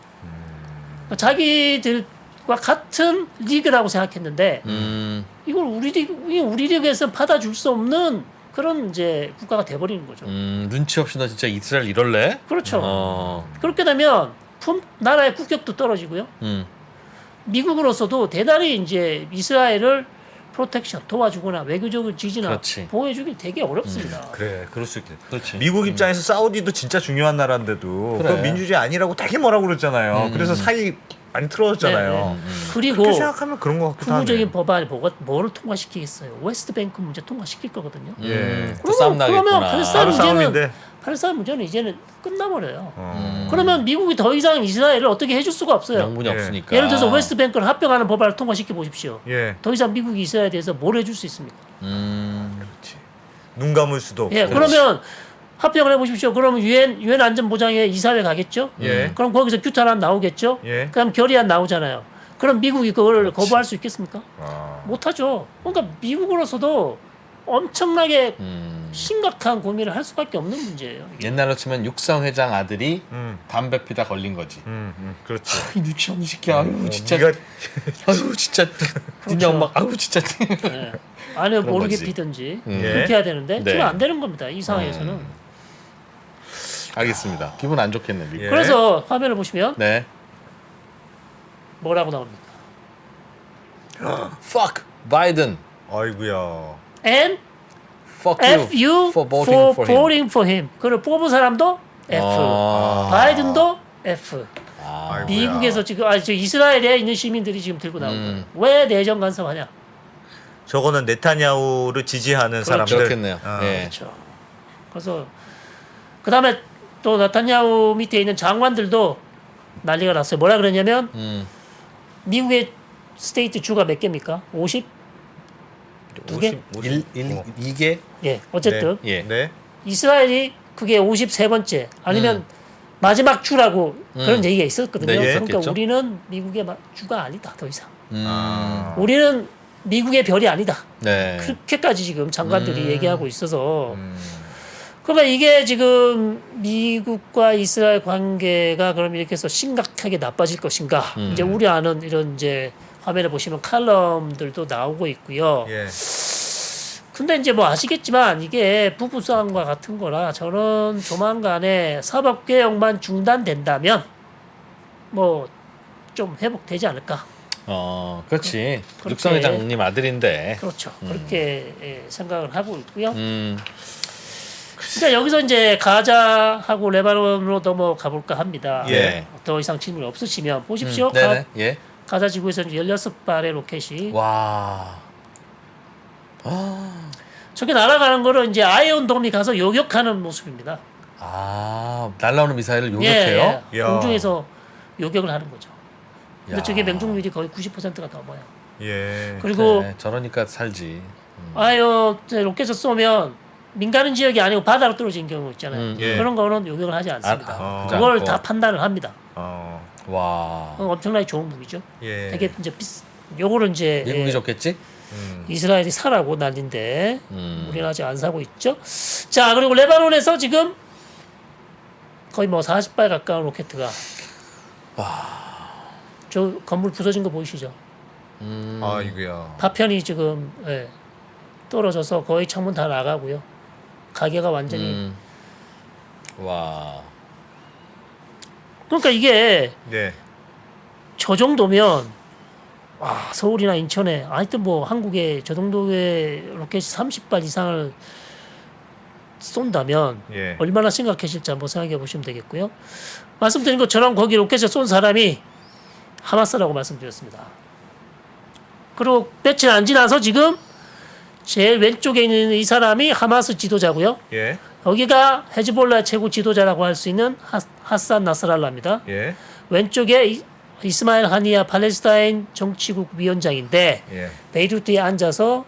자기들과 같은 리그라고 생각했는데 이걸 우리 리그에서 받아줄 수 없는 그런 이제 국가가 돼버리는 거죠. 눈치 없이 너 진짜 이스라엘 이럴래? 그렇죠. 그렇게 되면 나라의 국격도 떨어지고요. 미국으로서도 대단히 이제 이스라엘을 프로텍션 도와주거나 외교적인 지지나 그렇지. 보호해주기 되게 어렵습니다. 그래. 그럴 수 있겠네. 그렇지. 미국 입장에서 사우디도 진짜 중요한 나라인데도 그래. 그 민주주의 아니라고 되게 뭐라고 그랬잖아요. 그래서 사이 많이 틀어졌잖아요. 네, 네. 그리고 그렇게 생각하면 그런 것 같기도 하네. 국무적인 법안이 뭐를 통과시키겠어요? 웨스트뱅크 문제 통과시킬 거거든요. 예. 또 싸움 그러면 나겠구나. 팔레스타인 바로 문제는 싸움인데. 팔레스타인 문제는 이제는 끝나버려요. 그러면 미국이 더 이상 이스라엘을 어떻게 해줄 수가 없어요. 명분이 예. 없으니까. 예를 들어서 웨스트뱅크를 합병하는 법안을 통과시켜 보십시오. 예. 더 이상 미국이 이스라엘에 대해서 뭘 해줄 수 있습니까? 그렇지. 눈 감을 수도 없고. 예, 그러면 합병을 해보십시오. 그러면 유엔 안전보장회 이사회 가겠죠? 예. 그럼 거기서 규탄안 나오겠죠? 예. 그럼 결의안 나오잖아요. 그럼 미국이 그걸 거부할 수 있겠습니까? 아. 못하죠. 그러니까 미국으로서도 엄청나게 심각한 고민을 할 수밖에 없는 문제예요. 이게. 옛날로 치면 육상 회장 아들이 음. 담배 피다 걸린 거지. 그렇지. 이 눈치 없는 새끼야. 아유 진짜. 네가 아유 진짜. 니네 엄마. 아유 진짜. 예. 아니면 그런 모르게 거지. 피든지 예. 그렇게 해야 되는데 네. 지금 안 되는 겁니다. 이 상황에서는. 알겠습니다. 기분 안 좋겠네. 미국. 예. 그래서 화면을 보시면 네. 뭐라고 나옵니까? Fuck 바이든. 아이고야. And Fuck you. F you for for voting for him. voting for him. 그를 뽑은 사람도 F. 아. 바이든도 F. 아이고야. 미국에서 지금 저 이스라엘에 있는 시민들이 지금 들고 나오는 거예요. 왜 내정 간섭하냐? 저거는 네타냐후를 지지하는 사람들. 그렇겠네요. 아. 예. 그렇죠. 그래서 그 다음에 또 나타냐후 밑에 있는 장관들도 난리가 났어요. 뭐라 그러냐면 미국의 스테이트 주가 몇 개입니까? 50? 두 개? 2개? 예, 어쨌든 예. 네. 이스라엘이 그게 53번째 아니면 마지막 주라고 그런 얘기가 있었거든요. 네, 그러니까 있었겠죠. 우리는 미국의 주가 아니다 더 이상. 아. 우리는 미국의 별이 아니다. 네. 그렇게까지 지금 장관들이 얘기하고 있어서 그러면 이게 지금 미국과 이스라엘 관계가 그럼 이렇게 해서 심각하게 나빠질 것인가? 이제 우려하는 이런 이제 화면에 보시면 칼럼들도 나오고 있고요. 예. 근데 이제 뭐 아시겠지만 이게 부부싸움과 같은 거라 저는 조만간에 사법개혁만 중단된다면 뭐 좀 회복되지 않을까. 그렇지. 그렇게- 육성회장님 아들인데. 그렇죠. 그렇게 생각을 하고 있고요. 그러니까 여기서 이제 가자하고 레바논으로 넘어가 볼까 합니다. 예. 더 이상 질문 없으시면 보십시오. 네네. 예. 가자 지구에서 16발의 로켓이 와. 저게 날아가는 거를 이제 아이언돔이 가서 요격하는 모습입니다. 날라오는 미사일을 요격해요? 예. 야. 공중에서 요격을 하는 거죠. 근데 야. 저게 명중률이 거의 90%가 넘어요. 예. 그리고 네, 저러니까 살지. 로켓을 쏘면 민간인 지역이 아니고 바다로 떨어진 경우 있잖아요. 예. 그런 거는 요격을 하지 않습니다. 그러지 그걸 않고. 다 판단을 합니다. 와. 엄청나게 좋은 무기죠. 예. 되게 이제 요거를 이제 미국이 좋겠지? 이스라엘이 사라고 난리인데 음. 우리는 아직 안 사고 있죠. 자, 그리고 레바논에서 지금 거의 뭐 40발 가까운 로켓가 저 건물 부서진 거 보이시죠? 아이고야. 파편이 지금 떨어져서 거의 창문 다 나가고요. 가게가 완전히 와. 그러니까 이게 네. 저 정도면 서울이나 인천에 하여튼 뭐 한국에 저 정도의 로켓이 30발 이상을 쏜다면 예. 얼마나 심각해질지 한번 생각해 보시면 되겠고요. 말씀드린 것처럼 거기 로켓을 쏜 사람이 하마스라고 말씀드렸습니다. 그리고 며칠 안 지나서 지금 제일 왼쪽에 있는 이 사람이 하마스 지도자고요. 예. 여기가 헤즈볼라 최고 지도자라고 할 수 있는 하산 나스랄라입니다. 예. 왼쪽에 이스마일 하니야 팔레스타인 정치국 위원장인데 예. 베이루트에 앉아서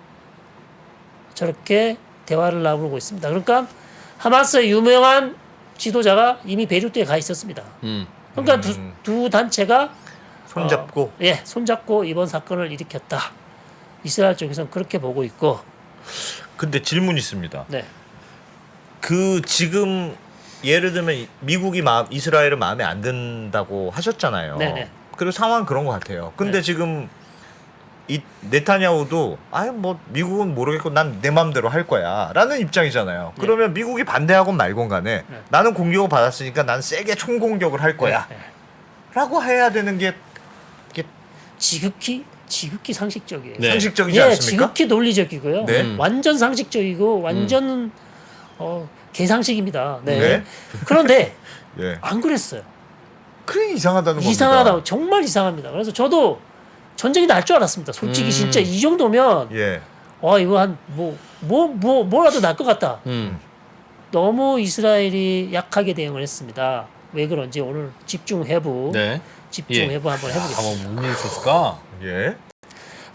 저렇게 대화를 나누고 있습니다. 그러니까 하마스의 유명한 지도자가 이미 베이루트에 가 있었습니다. 그러니까 두 단체가 손잡고. 손잡고 이번 사건을 일으켰다. 이스라엘 쪽에서는 그렇게 보고 있고. 근데 질문 있습니다. 네. 그 지금 예를 들면 미국이 이스라엘은 마음에 안 든다고 하셨잖아요. 네네. 그리고 상황은 그런 것 같아요. 근데 지금 이 네타냐후도 뭐 미국은 모르겠고 난 내 마음대로 할 거야라는 입장이잖아요. 그러면 미국이 반대하건 말건 간에 나는 공격을 받았으니까 난 세게 총 공격을 할 거야라고 해야 되는 게 지극히 상식적이에요. 네. 상식적이지 않습니까? 지극히 논리적이고요. 네. 완전 상식적이고 완전 개상식입니다. 네. 네. 그런데 예. 안 그랬어요. 그래 이상하다는 겁니다. 이상하다. 정말 이상합니다. 그래서 저도 전쟁이 날 줄 알았습니다. 솔직히 진짜 이 정도면 예. 이거 한 뭐라도 날 것 같다. 너무 이스라엘이 약하게 대응을 했습니다. 왜 그런지 오늘 집중 회부 네. 한번 해보겠습니다. 한번 무슨 일이 있었을까? 예.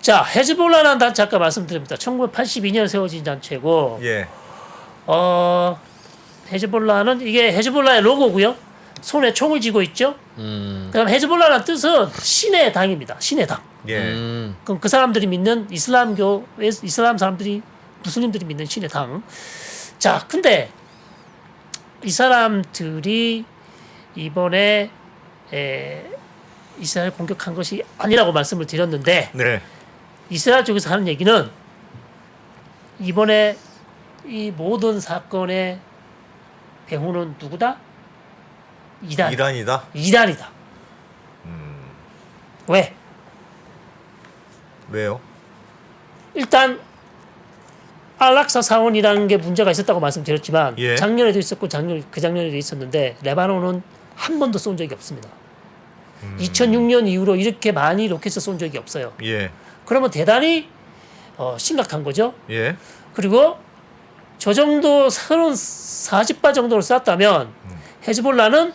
자, 헤즈볼라라는 단체 아까 말씀드립니다. 1982년 세워진 단체고 예. 헤즈볼라는 이게 헤즈볼라의 로고고요. 손에 총을 쥐고 있죠. 그다음 헤즈볼라라는 뜻은 신의 당입니다. 신의 당. 예. 그럼 그 사람들이 믿는 이슬람 사람들이 무슬림들이 믿는 신의 당. 자, 근데 이 사람들이 이번에 이스라엘 공격한 것이 아니라고 말씀을 드렸는데 네. 이스라엘 쪽에서 하는 얘기는 이번에 이 모든 사건의 배후는 누구다? 이란이다. 이란이다. 왜? 왜요? 일단 알락사 사원이라는 게 문제가 있었다고 말씀드렸지만 예. 작년에도 있었고 작년에도 있었는데 레바논은 한 번도 쏜 적이 없습니다. 2006년 이후로 이렇게 많이 로켓을 쏜 적이 없어요. 예. 그러면 대단히 심각한 거죠. 예. 그리고 저 정도 40발 정도를 쐈다면 헤즈볼라는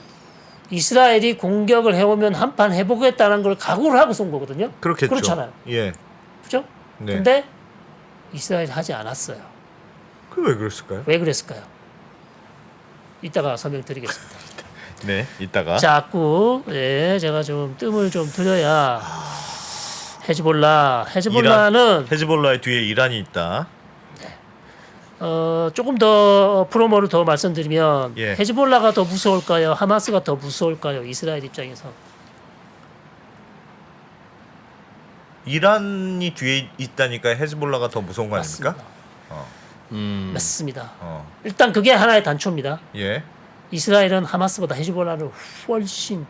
이스라엘이 공격을 해오면 한판 해보겠다는 걸 각오를 하고 쏜 거거든요. 그렇겠죠. 그렇잖아요. 예. 그죠? 네. 근데 이스라엘이 하지 않았어요. 그 왜 그랬을까요? 왜 그랬을까요? 이따가 설명드리겠습니다. 네. 이따가. 자꾸 제가 좀 뜸을 좀 들여야 헤즈볼라는 헤즈볼라의 뒤에 이란이 있다. 조금 더 프로모를 더 말씀드리면 예. 헤즈볼라가 더 무서울까요? 하마스가 더 무서울까요? 이스라엘 입장에서. 이란이 뒤에 있다니까 헤즈볼라가 더 무서운 거 아닙니까? 맞습니다. 맞습니다. 어. 일단 그게 하나의 단초입니다. 예. 이스라엘은 하마스보다 헤즈볼라를 훨씬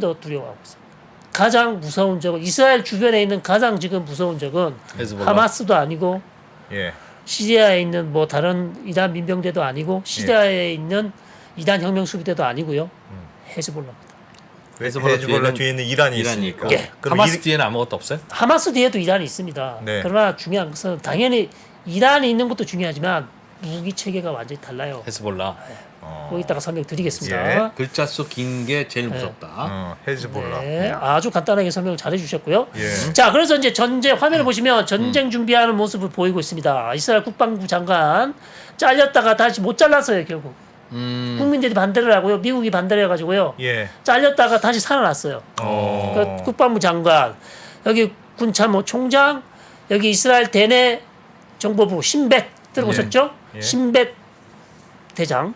더 두려워하고 있습니다. 가장 무서운 적은 이스라엘 주변에 있는 가장 지금 무서운 적은 헤즈볼라. 하마스도 아니고 예. 시리아에 있는 뭐 다른 이단 민병대도 아니고 시리아에 있는 이단 혁명 수비대도 아니고요. 헤즈볼라입니다. 헤즈볼라 뒤에는 이란이 이란이 있으니까. 있고 예. 그럼 하마스 뒤에는 아무것도 없어요? 하마스 뒤에도 이란이 있습니다. 네. 그러나 중요한 것은 당연히 이란이 있는 것도 중요하지만 무기 체계가 완전히 달라요. 헤즈볼라. 거기다가 설명드리겠습니다. 예. 글자 수 긴 게 제일 무섭다. 헤즈볼라. 네, 아주 간단하게 설명을 잘 해주셨고요. 예. 자, 그래서 이제 전쟁 화면을 보시면 전쟁 준비하는 모습을 보이고 있습니다. 이스라엘 국방부 장관 잘렸다가 다시 못 잘랐어요, 결국. 국민들이 반대를 하고요, 미국이 반대를 해가지고요, 예. 잘렸다가 다시 살아났어요. 그 국방부 장관, 여기 군참모 총장, 여기 이스라엘 대내 정보부 신벳 들어보셨죠? 예. 신벳 대장.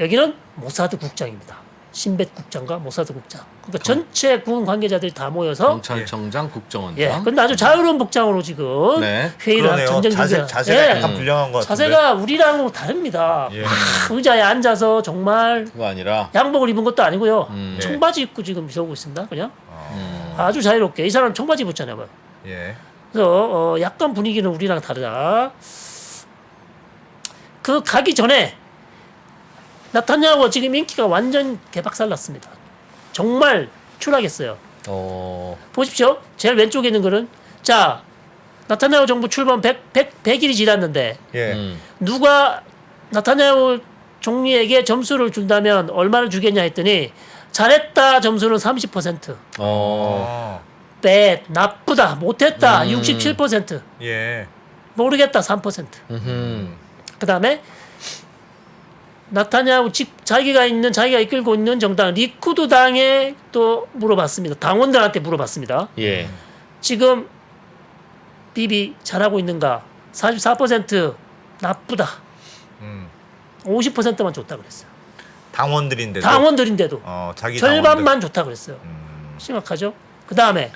여기는 모사드 국장입니다. 신벳 국장과 모사드 국장. 그러니까 전체 군 관계자들이 다 모여서 경찰청장, 국정원장. 예, 근데 아주 자유로운 복장으로 지금 네. 회의를 한 그러네요. 전쟁 준비. 자세가 약간 불량한 것 같은데. 자세가 우리랑 다릅니다. 예. 의자에 앉아서 정말 그거 아니라 양복을 입은 것도 아니고요. 네. 청바지 입고 지금 이러고 있습니다. 그냥 아주 자유롭게. 이 사람 청바지 입었잖아요. 뭐. 예. 그래서 약간 분위기는 우리랑 다르다. 그 가기 전에 나타냐후가 지금 인기가 완전 개박살났습니다. 정말 추락했어요. 보십시오. 제일 왼쪽에 있는 거는 자 나타냐후 정부 출범 100일이 지났는데 예. 누가 나타냐후 총리에게 점수를 준다면 얼마를 주겠냐 했더니 잘했다 점수는 30%, bad 나쁘다 못했다 67%, 예. 모르겠다 3%. 그 다음에 나타냐후 자기가 이끌고 있는 정당 리쿠드 당에 또 물어봤습니다. 당원들한테 물어봤습니다. 예. 지금 비비 잘하고 있는가? 44% 나쁘다. 50%만 좋다 그랬어요. 당원들인데도. 당원들인데도 자기 절반만 좋다 그랬어요. 심각하죠? 그 다음에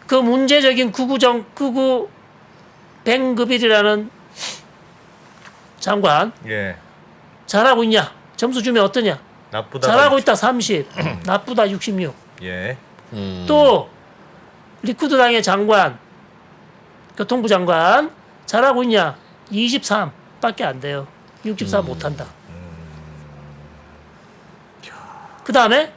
그 문제적인 극우 뱅그빌이라는 장관 예. 잘하고 있냐? 점수 주면 어떠냐? 나쁘다. 잘하고 있다 30, 나쁘다 66. 예. 또 리쿠드 당의 장관, 교통부 장관 잘하고 있냐? 23밖에 안 돼요. 64 못한다. 그 다음에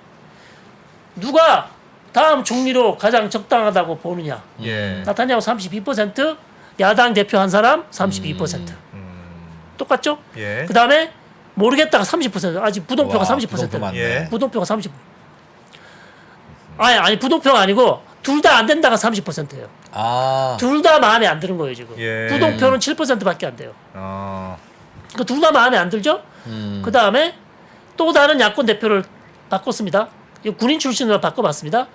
누가 다음 총리로 가장 적당하다고 보느냐? 예. 나타냐후 32%, 야당 대표 한 사람 32%. 똑같죠? 예. 그 다음에 모르겠다가 30%. 아직 부동표가 와, 30%. 부동표 많네. 예. 부동표가 30. 아니 부동표가 아니고 둘 다 안 된다가 30%예요. 둘 다 마음에 안 드는 거예요 지금. 예. 부동표는 7%밖에 안 돼요. 그 둘 다 마음에 안 들죠? 그 다음에 또 다른 야권 대표를 바꿨습니다. 이거 군인 출신으로 바꿔봤습니다.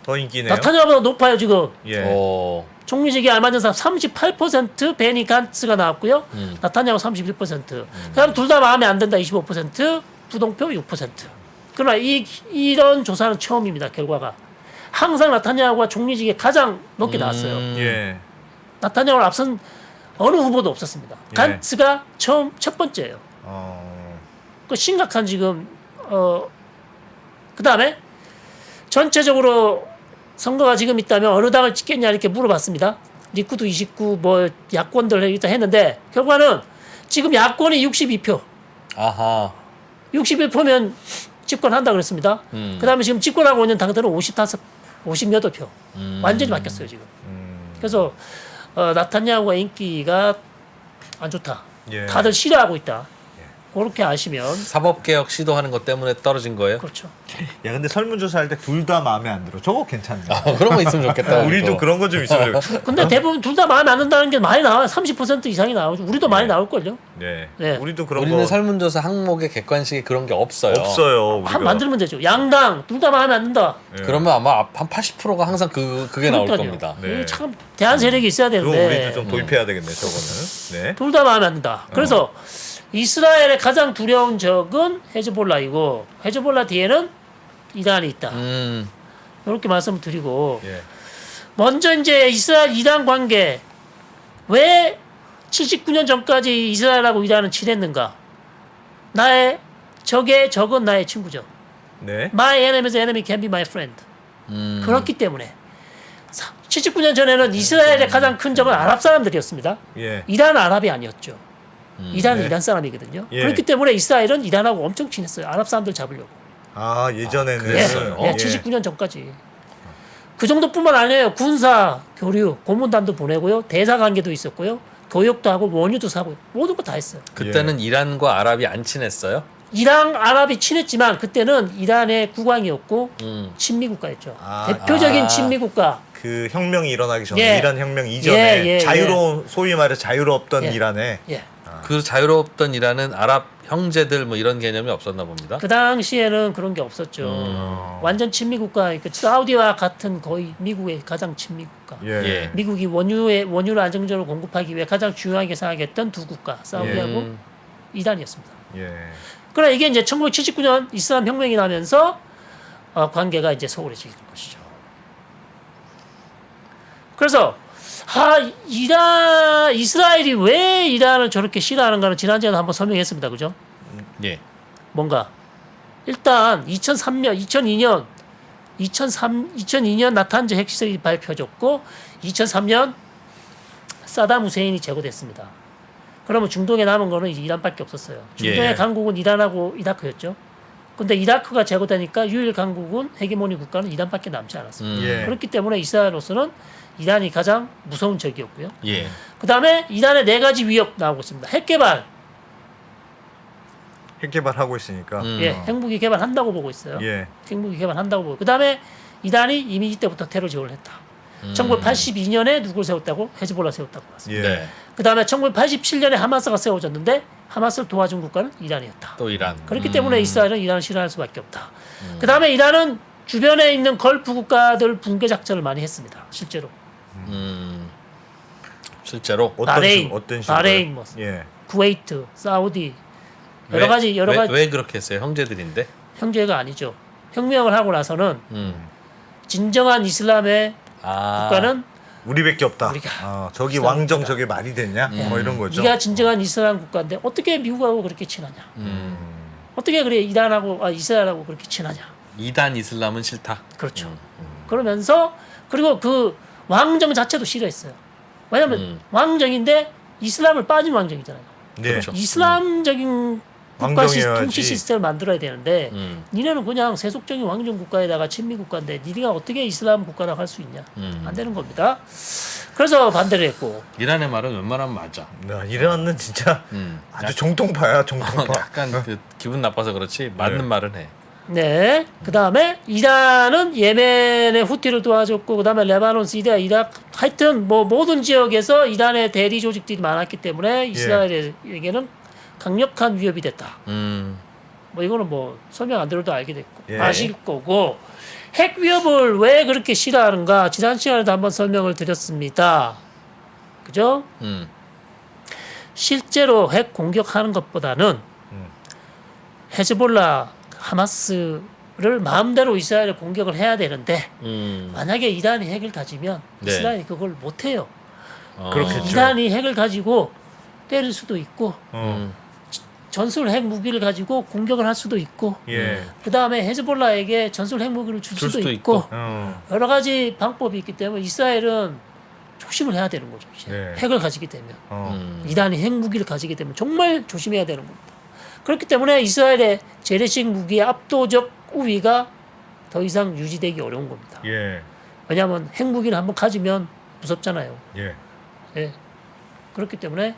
더 인기네요. 나타냐보다 높아요 지금. 예. 총리직에 알맞은 사람 38% 베니 간츠가 나왔고요. 나타냐후 31%. 그다음 둘 다 마음에 안 든다 25%. 부동표 6%. 그러나 이런 조사는 처음입니다. 결과가 항상 나타냐후가 총리직에 가장 높게 나왔어요. 예. 나타냐후를 앞선 어느 후보도 없었습니다. 예. 간츠가 첫 번째예요. 그 심각한 지금 그 다음에 전체적으로 선거가 지금 있다면 어느 당을 찍겠냐 이렇게 물어봤습니다. 리쿠드 29 뭐 야권들 일단 했는데 결과는 지금 야권이 62표, 61표면 집권한다 그랬습니다. 그 다음에 지금 집권하고 있는 당들은 58표. 완전히 바뀌었어요 지금. 그래서 나타냐후가 인기가 안 좋다. 예. 다들 싫어하고 있다. 그렇게 아시면 사법개혁 시도하는 것 때문에 떨어진 거예요? 그렇죠. 야 근데 설문조사 할 때 둘 다 마음에 안 들어. 저거 괜찮네. 그런 거 있으면 좋겠다. 우리도 그런 거 좀 있으면 좋겠다. 근데 대부분 둘 다 마음에 안 든다는 게 많이 나와요. 30% 이상이 나오죠. 우리도 많이 나올걸요. 네. 네. 우리도 그런 우리는 거 설문조사 항목에 객관식이 그런 게 없어요. 없어요. 우리가. 한 만들면 되죠. 양당 둘 다 마음에 안 든다. 예. 그러면 아마 한 80%가 항상 그게 나올 그러니까요. 겁니다. 네. 참 대한 세력이 있어야 그거 되는데 우리도 좀 도입해야 되겠네. 저거는. 네. 둘 다 마음에 안 든다. 그래서 이스라엘의 가장 두려운 적은 헤즈볼라이고 헤즈볼라 뒤에는 이란이 있다. 이렇게 말씀을 드리고 예. 먼저 이제 이스라엘 이란 관계 왜 79년 전까지 이스라엘하고 이란은 친했는가? 나의 적의 적은 나의 친구죠. 네. My enemy's enemy can be my friend. 그렇기 때문에 79년 전에는 이스라엘의 가장 큰 적은 아랍 사람들이었습니다. 예. 이란은 아랍이 아니었죠. 이란은 네. 이란 사람이거든요. 예. 그렇기 때문에 이스라엘은 이란하고 엄청 친했어요. 아랍 사람들 잡으려고. 아 예전에는 예, 그랬어요? 예, 79년 전까지. 그 정도뿐만 아니에요. 군사, 교류, 고문단도 보내고요. 대사 관계도 있었고요. 교육도 하고 원유도 사고 모든 거 다 했어요. 그때는 이란과 아랍이 안 친했어요? 이란, 아랍이 친했지만 그때는 이란의 국왕이었고 친미 국가였죠. 아, 대표적인 친미 국가. 그 혁명이 일어나기 전에 예. 이란 혁명 이전에 예, 예, 자유로운 소위 말해 자유롭던 예. 이란에 예. 그 자유롭던 이란은 아랍 형제들 뭐 이런 개념이 없었나 봅니다. 그 당시에는 그런 게 없었죠. 완전 친미 국가. 그 사우디와 같은 거의 미국의 가장 친미 국가. 예. 예. 미국이 원유를 안정적으로 공급하기 위해 가장 중요하게 생각했던 두 국가, 사우디하고 이란이었습니다. 예. 그러나 이게 이제 1979년 이슬람 혁명이 나면서 관계가 이제 소홀해지는 것이죠. 그래서 이스라엘이 왜 이란을 저렇게 싫어하는가는 지난주에도 한번 설명했습니다. 그죠? 예. 뭔가 일단 2002년 나탄즈 핵시설이 발표졌고 2003년 사담 후세인이 제거됐습니다. 그러면 중동에 남은 거는 이제 이란밖에 없었어요. 중동의 예. 강국은 이란하고 이라크였죠. 근데 이라크가 제거되니까 유일 강국은 헤게모니 국가는 이란밖에 남지 않았습니다. 예. 그렇기 때문에 이스라엘로서는 이란이 가장 무서운 적이었고요. 예. 그 다음에 이란의 4가지 위협 나오고 있습니다. 핵 개발, 핵 개발하고 있으니까. 예, 핵무기 개발한다고 보고 있어요. 예. 핵무기 개발한다고 보고. 그 다음에 이란이 이미 이때부터 테러 지원을 했다. 1982년에 누굴 세웠다고? 헤즈볼라 세웠다고 봤습니다. 예. 네. 그 다음에 1987년에 하마스가 세워졌는데 하마스를 도와준 국가는 이란이었다. 또 이란. 그렇기 때문에 이스라엘은 이란을 싫어할 수밖에 없다. 그 다음에 이란은 주변에 있는 걸프 국가들 붕괴 작전을 많이 했습니다. 실제로. 실제로 어떤 식으로? 바레인, 뭐 예. 쿠웨이트, 사우디 여러 가지 왜 그렇게 했어요? 형제들인데. 형제가 아니죠. 혁명을 하고 나서는 음. 진정한 이슬람의 국가는 우리밖에 없다. 우리가 저기 이슬람 왕정 국가다. 저게 말이 되냐? 뭐 이런 거죠. 네가 진정한 이슬람 국가인데 어떻게 미국하고 그렇게 친하냐? 어떻게 그래 이스라엘하고 그렇게 친하냐? 이단 이슬람은 싫다. 그렇죠. 그러면서 그리고 그 왕정 자체도 싫어했어요. 왜냐하면 왕정인데 이슬람을 빠진 왕정이잖아요. 네. 그렇죠. 이슬람적인 국가 왕정이어야지. 통치 시스템을 만들어야 되는데 음. 니네는 그냥 세속적인 왕정 국가에다가 친미 국가인데 니네가 어떻게 이슬람 국가라고 할 수 있냐? 안 되는 겁니다. 그래서 반대를 했고 이란의 말은 웬만하면 맞아. 이란은 진짜 아주 정통파야, 정통파. 약간 그 기분 나빠서 그렇지 맞는 네. 말은 해. 네. 그 다음에 이란은 예멘의 후티를 도와줬고, 그 다음에 레바논, 시리아, 이라크, 하여튼 뭐 모든 지역에서 이란의 대리 조직들이 많았기 때문에 이스라엘에게는 강력한 위협이 됐다. 뭐 이거는 뭐 설명 안 들어도 알게 됐고 예. 아실 거고, 핵 위협을 왜 그렇게 싫어하는가 지난 시간에도 한번 설명을 드렸습니다. 그죠? 실제로 핵 공격하는 것보다는 헤즈볼라 하마스를 마음대로 이스라엘에 공격을 해야 되는데 만약에 이란이 핵을 가지면 네. 이스라엘이 그걸 못해요. 그렇겠죠. 이란이 핵을 가지고 때릴 수도 있고 어. 전술 핵 무기를 가지고 공격을 할 수도 있고 예. 그 다음에 헤즈볼라에게 전술 핵 무기를 줄 수도 수도 있고 어. 여러 가지 방법이 있기 때문에 이스라엘은 조심을 해야 되는 거죠. 이제. 네. 핵을 가지게 되면 어. 이란이 핵 무기를 가지게 되면 정말 조심해야 되는 겁니다. 그렇기 때문에 이스라엘의 재래식 무기의 압도적 우위가 더 이상 유지되기 어려운 겁니다. 예. 왜냐하면 핵 무기를 한번 가지면 무섭잖아요. 예. 예. 그렇기 때문에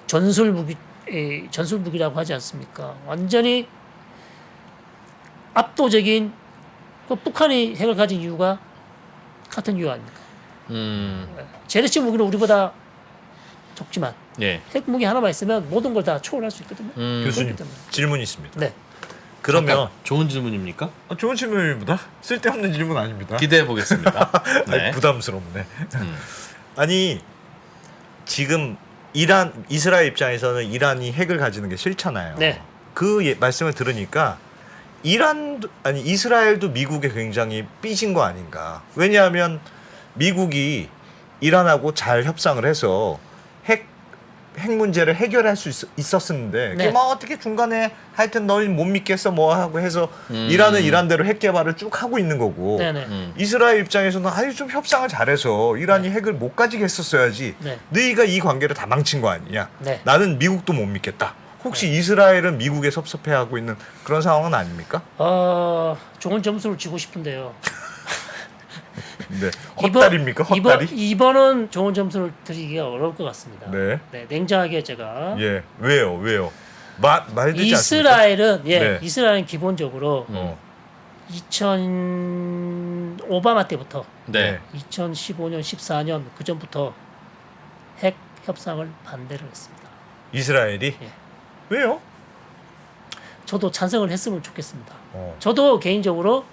전술 무기라고 하지 않습니까? 완전히 압도적인 북한이 핵을 가진 이유가 같은 이유 아닙니까? 재래식 무기는 우리보다 적지만 예. 핵 무기 하나만 있으면 모든 걸 다 초월할 수 있거든요. 교수님 그렇기 때문에. 질문이 있습니다. 네. 그러면 잠깐, 좋은 질문입니까? 좋은 질문입니다. 쓸데없는 질문 아닙니다. 기대해 보겠습니다. 네. 아니, 부담스럽네. 아니 지금 이스라엘 입장에서는 이란이 핵을 가지는 게 싫잖아요. 네. 그 말씀을 들으니까 이스라엘도 미국에 굉장히 삐진 거 아닌가. 왜냐하면 미국이 이란하고 잘 협상을 해서 핵 핵 문제를 해결할 수 있었는데 네. 뭐 어떻게 중간에 하여튼 너희 못 믿겠어 뭐 하고 해서 이란은 이란대로 핵 개발을 쭉 하고 있는 거고 네네. 이스라엘 입장에서는 아유 좀 협상을 잘해서 이란이 핵을 못 가지게 했었어야지. 네. 너희가 이 관계를 다 망친 거 아니냐. 네. 나는 미국도 못 믿겠다. 혹시 이스라엘은 미국에 섭섭해하고 있는 그런 상황은 아닙니까? 좋은 점수를 주고 싶은데요. 네. 헛다리입니까? 헛다리? 이번은 좋은 점수를 드리기가 어려울 것 같습니다. 네. 냉정하게 제가 예. 왜요? 말되지 않습니까? 이스라엘은 네. 이스라엘은 기본적으로 어. 2000 오바마 때부터 네. 2015년 14년 그 전부터 핵 협상을 반대를 했습니다. 이스라엘이 예. 왜요? 저도 찬성을 했으면 좋겠습니다. 어. 저도 개인적으로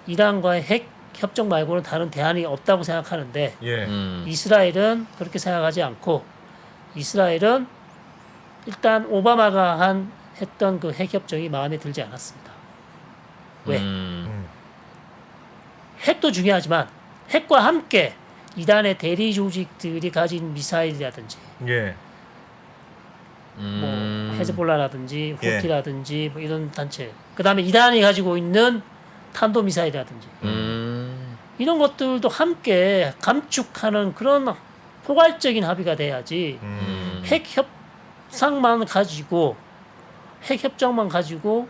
이란과의 핵 협정 말고는 다른 대안이 없다고 생각하는데 예. 이스라엘은 그렇게 생각하지 않고 이스라엘은 일단 오바마가 했던 그 핵 협정이 마음에 들지 않았습니다. 왜? 핵도 중요하지만 핵과 함께 이란의 대리 조직들이 가진 미사일이라든지 예. 뭐 헤즈볼라라든지 예. 후티라든지 뭐 이런 단체, 그 다음에 이란이 가지고 있는 탄도 미사일이라든지 이런 것들도 함께 감축하는 그런 포괄적인 합의가 돼야지 핵 협상만 가지고 핵 협정만 가지고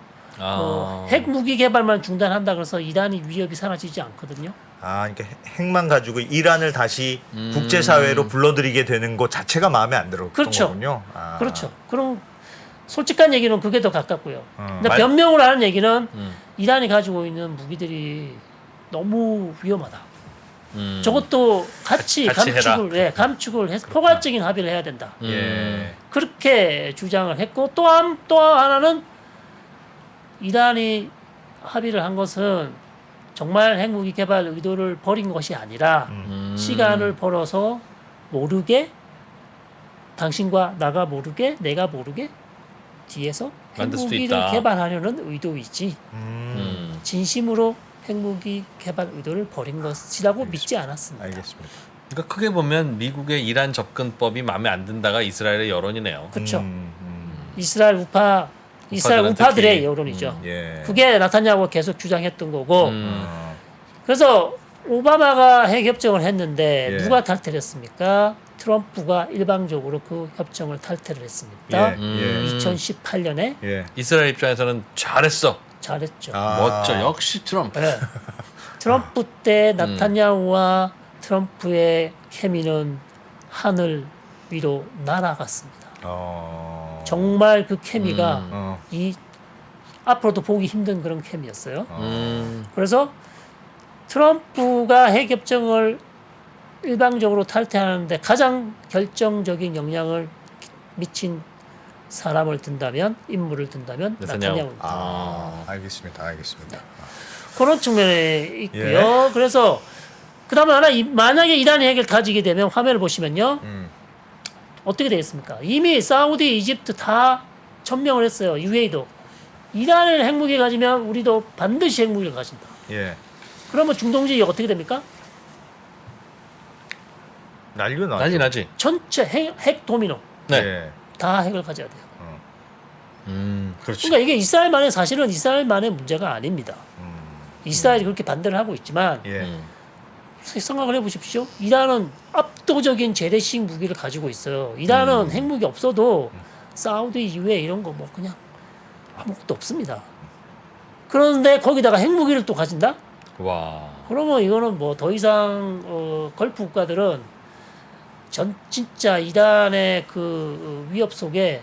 핵 무기 개발만 중단한다 그래서 이란이 위협이 사라지지 않거든요. 아, 그러니까 핵만 가지고 이란을 다시 국제사회로 불러들이게 되는 것 자체가 마음에 안 들었던 그렇죠. 거군요. 아. 그렇죠. 그럼 솔직한 얘기는 그게 더 가깝고요. 근데 말- 변명을 하는 얘기는 이란이 가지고 있는 무기들이 너무 위험하다. 저것도 같이 감축을 해서 포괄적인 합의를 해야 된다. 예. 그렇게 주장을 했고 또 하나는 이란이 합의를 한 것은 정말 핵무기 개발 의도를 버린 것이 아니라 시간을 벌어서 모르게 당신과 나가 모르게 내가 모르게 뒤에서 만들 수도 핵무기를 있다. 개발하려는 의도이지 진심으로 핵무기 개발 의도를 버린 것이라고 믿지 않았습니다. 알겠습니다. 그러니까 크게 보면 미국의 이란 접근법이 마음에 안 든다가 이스라엘의 여론이네요. 그렇죠. 음. 이스라엘 우파들은 우파들의 특히. 여론이죠. 예. 그게 나타냐고 계속 주장했던 거고. 어. 그래서 오바마가 핵 협정을 했는데 예. 누가 탈퇴를 했습니까? 트럼프가 일방적으로 그 협정을 탈퇴를 했습니다. 예. 예. 2018년에 예. 이스라엘 입장에서는 잘했어. 잘했죠. 아. 멋져. 역시 트럼프. 네. 트럼프 때 나타냐후와 트럼프의 케미는 하늘 위로 날아갔습니다. 정말 그 케미가 어. 이 앞으로도 보기 힘든 그런 케미였어요. 음. 그래서 트럼프가 핵 협정을 일방적으로 탈퇴하는데 가장 결정적인 영향을 미친 사람을 든다면 인물을 든다면 네타냐후. 나타냐후. 알겠습니다. 그런 측면에 있고요. 그래서 그다음에 하나 만약에 이란이 핵을 가지게 되면 화면을 보시면요. 어떻게 되겠습니까? 이미 사우디, 이집트 다 천명을 했어요. UAE도. 이란을 핵무기 가지면 우리도 반드시 핵무기를 가진다. 예. 그러면 중동 지역이 어떻게 됩니까? 난리 나죠. 난리 나지. 전체 핵 도미노. 네. 예. 다 핵을 가져야 돼요. 그렇지. 그러니까 이게 이스라엘만의 사실은 이스라엘만의 문제가 아닙니다. 이스라엘이 그렇게 반대를 하고 있지만 예. 생각을 해보십시오. 이란은 압도적인 재래식 무기를 가지고 있어요. 이란은 핵무기 없어도 사우디 이후에 이런 거 뭐 그냥 아무것도 없습니다. 그런데 거기다가 핵무기를 또 가진다? 와. 그러면 이거는 뭐 더 이상 걸프 국가들은 진짜 이란의 그 위협 속에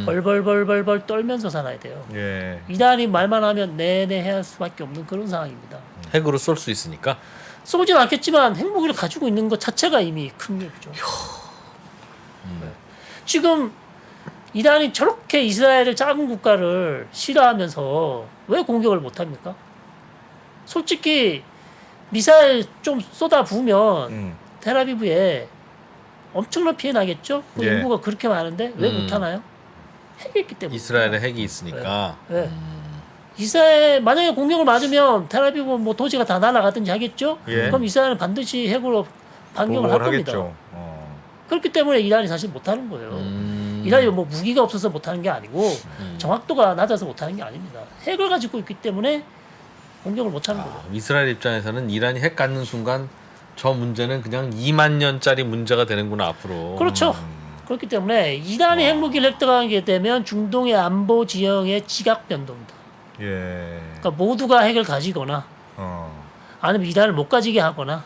벌벌 떨면서 살아야 돼요. 예. 이란이 말만 하면 내내 해야 할 수밖에 없는 그런 상황입니다. 핵으로 쏠 수 있으니까. 쏘진 않겠지만 핵무기를 가지고 있는 것 자체가 이미 큰 일이죠. 네. 지금 이란이 저렇게 이스라엘을 작은 국가를 싫어하면서 왜 공격을 못합니까? 솔직히 미사일 좀 쏟아 부으면 텔아비브에 엄청난 피해 나겠죠? 그 예. 인구가 그렇게 많은데 왜 못하나요? 핵이 있기 때문에. 이스라엘에 핵이 있으니까. 네. 이스라엘 만약에 공격을 맞으면 텔아비브 뭐 도시가 다 날아가든지 하겠죠? 예. 그럼 이스라엘은 반드시 핵으로 반격을 할 보복을 겁니다. 하겠죠. 그렇기 때문에 이란이 사실 못하는 거예요. 이란이 뭐 무기가 없어서 못하는 게 아니고 정확도가 낮아서 못하는 게 아닙니다. 핵을 가지고 있기 때문에 공격을 못하는 거죠. 이스라엘 입장에서는 이란이 핵 갖는 순간 저 문제는 그냥 2만 년짜리 문제가 되는구나 앞으로. 그렇죠. 그렇기 때문에 이란이 핵무기를 획득하게 되면 중동의 안보 지형의 지각 변동이다. 예. 그러니까 모두가 핵을 가지거나 아니면 이란을 못 가지게 하거나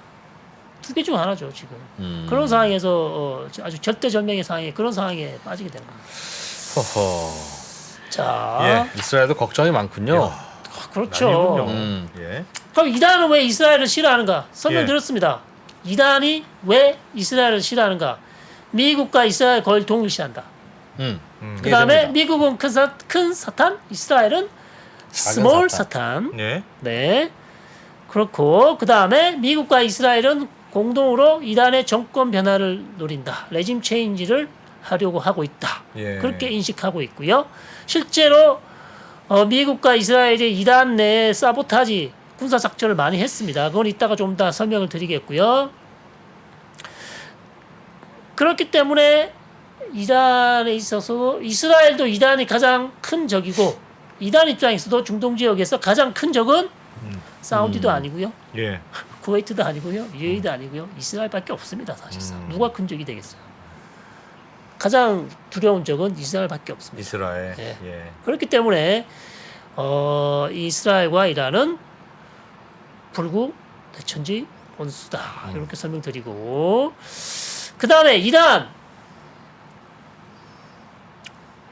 두 개 중 하나죠 지금. 그런 상황에서 아주 절대절명의 상황에 그런 상황에 빠지게 되는 겁니다. 허허. 자, 이스라엘도 걱정이 많군요. 그렇죠. 예. 그럼 이란은 왜 이스라엘을 싫어하는가? 설명드렸습니다. 이란이 왜 이스라엘을 싫어하는가? 미국과 이스라엘 거의 동일시한다. 그 다음에 이해됩니다. 미국은 큰 사탄, 이스라엘은 스몰 사탄. 예. 네. 그렇고 그 다음에 미국과 이스라엘은 공동으로 이란의 정권 변화를 노린다. 레짐 체인지를 하려고 하고 있다. 예. 그렇게 인식하고 있고요. 실제로 미국과 이스라엘이 이란 내에 사보타지 군사 작전을 많이 했습니다. 그건 이따가 좀 더 설명을 드리겠고요. 그렇기 때문에 이란에 있어서 이스라엘도 이란이 가장 큰 적이고 이란 입장에서도 중동 지역에서 가장 큰 적은 사우디도 아니고요. 예. 쿠웨이트도 아니고요. UAE도 아니고요. 이스라엘밖에 없습니다. 사실상. 누가 큰 적이 되겠어요. 가장 두려운 적은 이스라엘밖에 없습니다. 이스라엘. 예. 예. 그렇기 때문에 이스라엘과 이란은 불구 대천지 원수다. 이렇게 설명드리고 그 다음에 이란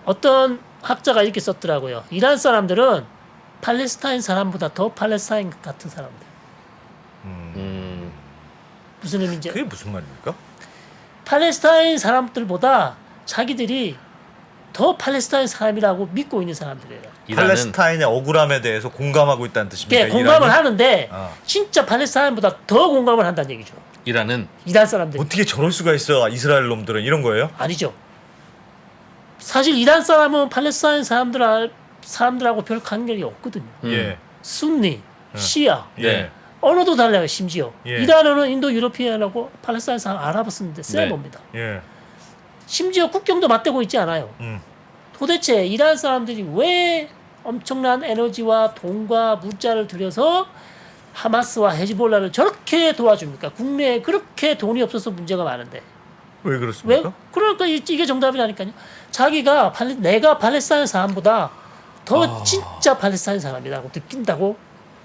어떤 학자가 이렇게 썼더라고요. 이란 사람들은 팔레스타인 사람보다 더 팔레스타인 같은 사람들. 무슨 의미인지 그게 무슨 말입니까? 팔레스타인 사람들보다 자기들이 더 팔레스타인 사람이라고 믿고 있는 사람들이에요. 이란은 팔레스타인의 억울함에 대해서 공감하고 있다는 뜻입니까? 예, 공감을 이란이? 하는데 아. 진짜 팔레스타인보다 더 공감을 한다는 얘기죠. 이란은 이란 사람들이. 어떻게 저럴 수가 있어? 이스라엘 놈들은 이런 거예요? 아니죠. 사실 이란 사람은 팔레스타인 사람들하고 별 관계가 없거든요. 예. 순니, 시아, 예. 언어도 달라요. 심지어 예. 이란어는 인도 유로피안하고 팔레스타인 사람 아랍어 쓰는데 쎄봅니다. 예. 심지어 국경도 맞대고 있지 않아요. 도대체 이란 사람들이 왜 엄청난 에너지와 돈과 물자를 들여서 하마스와 헤즈볼라를 저렇게 도와줍니까? 국내에 그렇게 돈이 없어서 문제가 많은데 왜 왜? 그렇습니까? 그러니까 이게 정답이라니까요. 자기가 내가 팔레스타인 사람보다 더 진짜 팔레스타인 사람이라고 느낀다고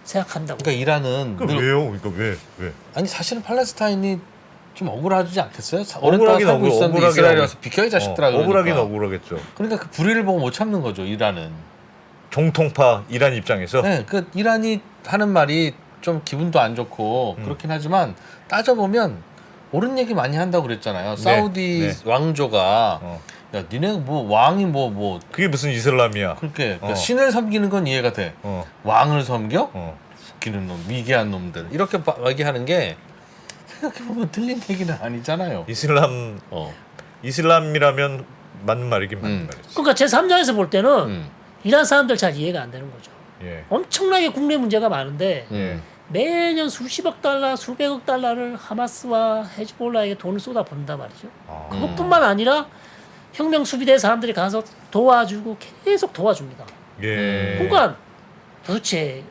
생각한다고. 그러니까 이란은 그 늘- 왜요? 이거 왜? 왜? 아니 사실은 팔레스타인이 좀 억울하지 않겠어요? 억울하긴 오랫동안 살고 있었는데 억울하긴 이스라엘에 억울- 와서 비켜 이 자식들아 그러니까. 억울하긴 억울하겠죠. 그러니까 그 불의를 보고 못 참는 거죠 이란은. 정통파 이란 입장에서 네, 그 이란이 하는 말이 좀 기분도 안 좋고 그렇긴 하지만 따져보면 옳은 얘기 많이 한다고 그랬잖아요. 사우디 네. 왕조가 어. 야 니네 뭐 왕이 뭐 그게 무슨 이슬람이야? 그렇게 그러니까 어. 신을 섬기는 건 이해가 돼. 어. 왕을 섬겨? 어. 웃기는 놈, 미개한 놈들 이렇게 얘기하는 게 생각해보면 틀린 얘기는 아니잖아요. 이슬람이라면 맞는 말이긴 맞는 말이지. 그러니까 제 3장에서 볼 때는 이란 사람들 잘 이해가 안 되는 거죠. 예. 엄청나게 국내 문제가 많은데 예. 매년 수십억 달러, 수백억 달러를 하마스와 헤즈볼라에게 돈을 쏟아 붓는단 말이죠. 아. 그것뿐만 아니라 혁명 수비대 사람들이 가서 도와주고 계속 도와줍니다. 예. 그러니까 도대체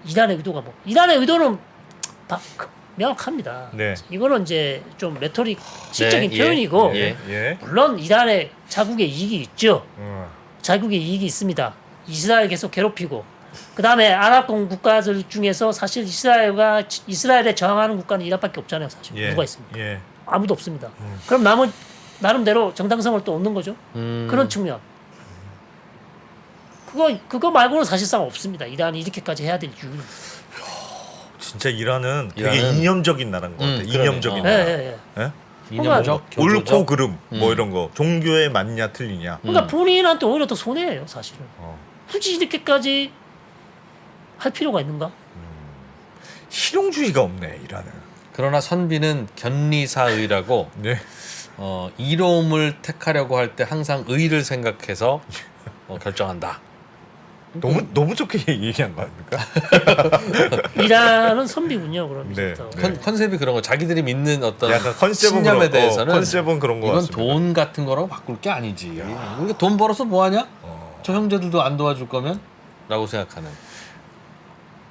이란의 의도가 뭐? 이란의 의도는 명확합니다. 네. 이거는 이제 좀 레토릭 시적인 예, 표현이고 예. 예. 물론 이란의 자국의 이익이 있죠. 어. 자국의 이익이 있습니다. 이스라엘 계속 괴롭히고 그 다음에 아랍권 국가들 중에서 사실 이스라엘에 저항하는 국가는 이란밖에 없잖아요. 사실 예. 누가 있습니까? 예. 아무도 없습니다. 그럼 나름대로 정당성을 또 얻는 거죠. 그런 측면. 그거 말고는 사실상 없습니다. 이란이 이렇게까지 해야 될 이유는. 진짜 이란은 되게 이란은- 이념적인 나라인 것 같아. 그러네. 이념적인 어. 나라. 예. 예? 이념적, 옳고 교조적. 그름 뭐 이런 거 종교에 맞냐 틀리냐. 그러니까 본인한테 오히려 더 손해예요, 사실은. 어. 굳이 이렇게까지 할 필요가 있는가? 실용주의가 없네 이란은. 그러나 선비는 견리사의라고 네. 이로움을 택하려고 할 때 항상 의를 생각해서 결정한다. 너무 좋게 얘기한 거 아닙니까? 이란은 선비군요. 그럼 네. 이제부터. 컨셉이 그런 거 자기들이 믿는 어떤 약간 컨셉은 신념에 그런- 대해서는 컨셉은 그런 거 이건 같습니다. 돈 같은 거라고 바꿀 게 아니지. 우리가 돈 벌어서 뭐 하냐? 저 형제들도 안 도와줄 거면? 라고 생각하는.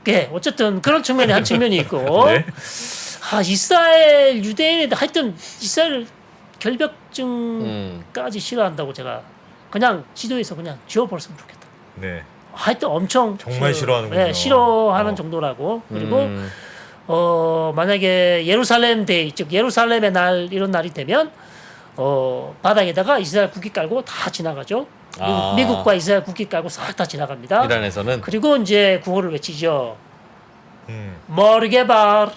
예, 어쨌든 그런 측면이 한 측면이 있고 네. 이스라엘 유대인에 하여튼 이스라엘 결벽증까지 싫어한다고 제가 그냥 지도에서 그냥 지워버렸으면 좋겠다. 네. 하여튼 엄청 정말 싫어하는군요. 네, 싫어하는 어. 정도라고. 그리고 만약에 예루살렘 데이 즉 예루살렘의 날 이런 날이 되면 바닥에다가 이스라엘 국기 깔고 다 지나가죠. 아. 미국과 이스라엘 국기 깔고 싹 다 지나갑니다. 이란에서는 그리고 이제 구호를 외치죠. 음. 머르게발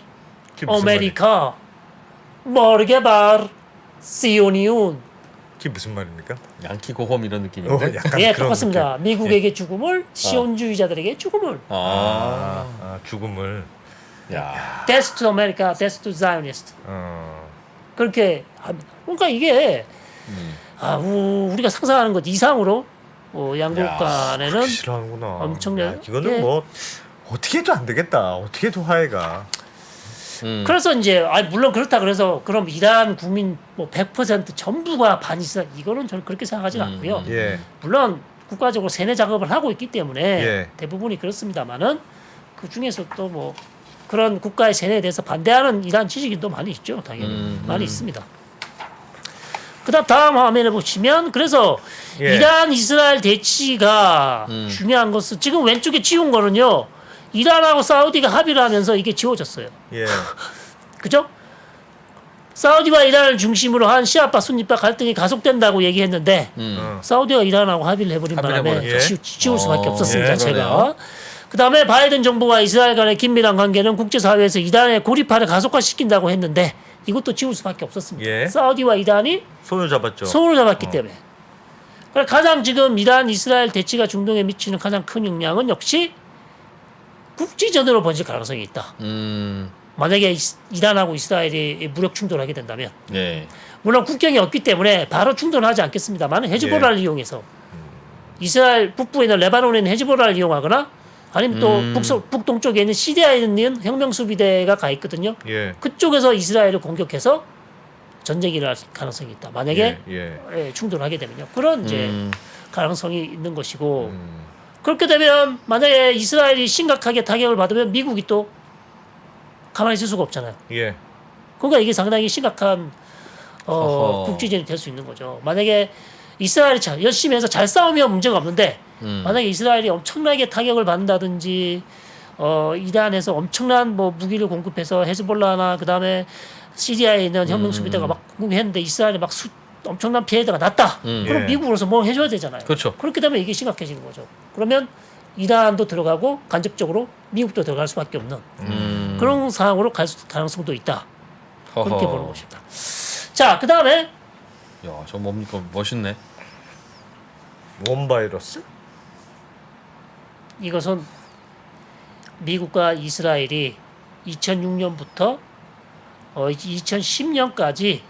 그게 무슨 아메리카 머르게발 시오니운. 그게 무슨 말입니까? 양키 고홈 이런 느낌인데. 약간 예, 그런 똑같습니다. 느낌. 미국에게 죽음을 시온주의자들에게 죽음을. 죽음을. 야. Death to America, Death to Zionist. 어. 그렇게 합니다. 그러니까 이게 우리가 상상하는 것 이상으로 양국 야, 간에는 싫어하는구나. 엄청나게- 야, 이거는 예. 뭐 어떻게 해도 안 되겠다. 어떻게 해도 화해가. 그래서 이제 물론 그렇다 그래서 그럼 이란 국민 뭐 100% 전부가 반이스라엘 이거는 저는 그렇게 생각하지는 않고요. 예. 물론 국가적으로 세뇌 작업을 하고 있기 때문에 예. 대부분이 그렇습니다만은 그 중에서 또 뭐 그런 국가의 세뇌에 대해서 반대하는 이란 지식인도 많이 있죠. 당연히 많이 있습니다. 그다음 다음 화면에 보시면 그래서 예. 이란 이스라엘 대치가 중요한 것은 지금 왼쪽에 지운 거는요. 이란하고 사우디가 합의를 하면서 이게 지워졌어요. 예. 그죠? 사우디와 이란을 중심으로 한 시아파 순니파 갈등이 가속된다고 얘기했는데 사우디가 이란하고 합의를 해버린 합의를 바람에 해버렸죠. 지울 수밖에 없었습니다. 예, 제가. 그러네요. 그 다음에 바이든 정부와 이스라엘 간의 긴밀한 관계는 국제사회에서 이란의 고립화를 가속화시킨다고 했는데 이것도 지울 수밖에 없었습니다. 예. 사우디와 이란이 손을 잡았죠. 손을 잡았기 때문에. 그래서 가장 지금 이란 이스라엘 대치가 중동에 미치는 가장 큰 영향은 역시 국지전으로 번질 가능성이 있다. 만약에 이란하고 이스라엘이 무력 충돌하게 된다면 예. 물론 국경이 없기 때문에 바로 충돌하지 않겠습니다만 헤즈볼라를 이용해서 이스라엘 북부에 있는 레바논에 있는 헤즈볼라를 이용하거나 아니면 또 북동쪽에 있는 시리아에 있는 혁명수비대가 가 있거든요. 예. 그쪽에서 이스라엘을 공격해서 전쟁이 일어날 가능성이 있다. 만약에 예. 충돌하게 되면요. 그런 이제 가능성이 있는 것이고 음. 그렇게 되면 만약에 이스라엘이 심각하게 타격을 받으면 미국이 또 가만히 있을 수가 없잖아요. 예. 그러니까 이게 상당히 심각한 어허. 국지전이 될 수 있는 거죠. 만약에 이스라엘이 열심히 해서 잘 싸우면 문제가 없는데 만약에 이스라엘이 엄청나게 타격을 받는다든지 이란에서 엄청난 뭐 무기를 공급해서 헤즈볼라나 그다음에 시리아에 있는 혁명 수비대가 막 공격했는데 이스라엘이 막 엄청난 피해가 났다. 그럼 예. 미국으로서 뭘 해줘야 되잖아요. 그렇죠. 그렇게 되면 이게 심각해지는 거죠. 그러면 이란도 들어가고 간접적으로 미국도 들어갈 수밖에 없는 그런 상황으로 갈 가능성도 있다. 그렇게 허허. 보는 것입니다. 자, 그 다음에 야, 저 뭡니까? 멋있네. 원 바이러스? 이것은 미국과 이스라엘이 2006년부터 2010년까지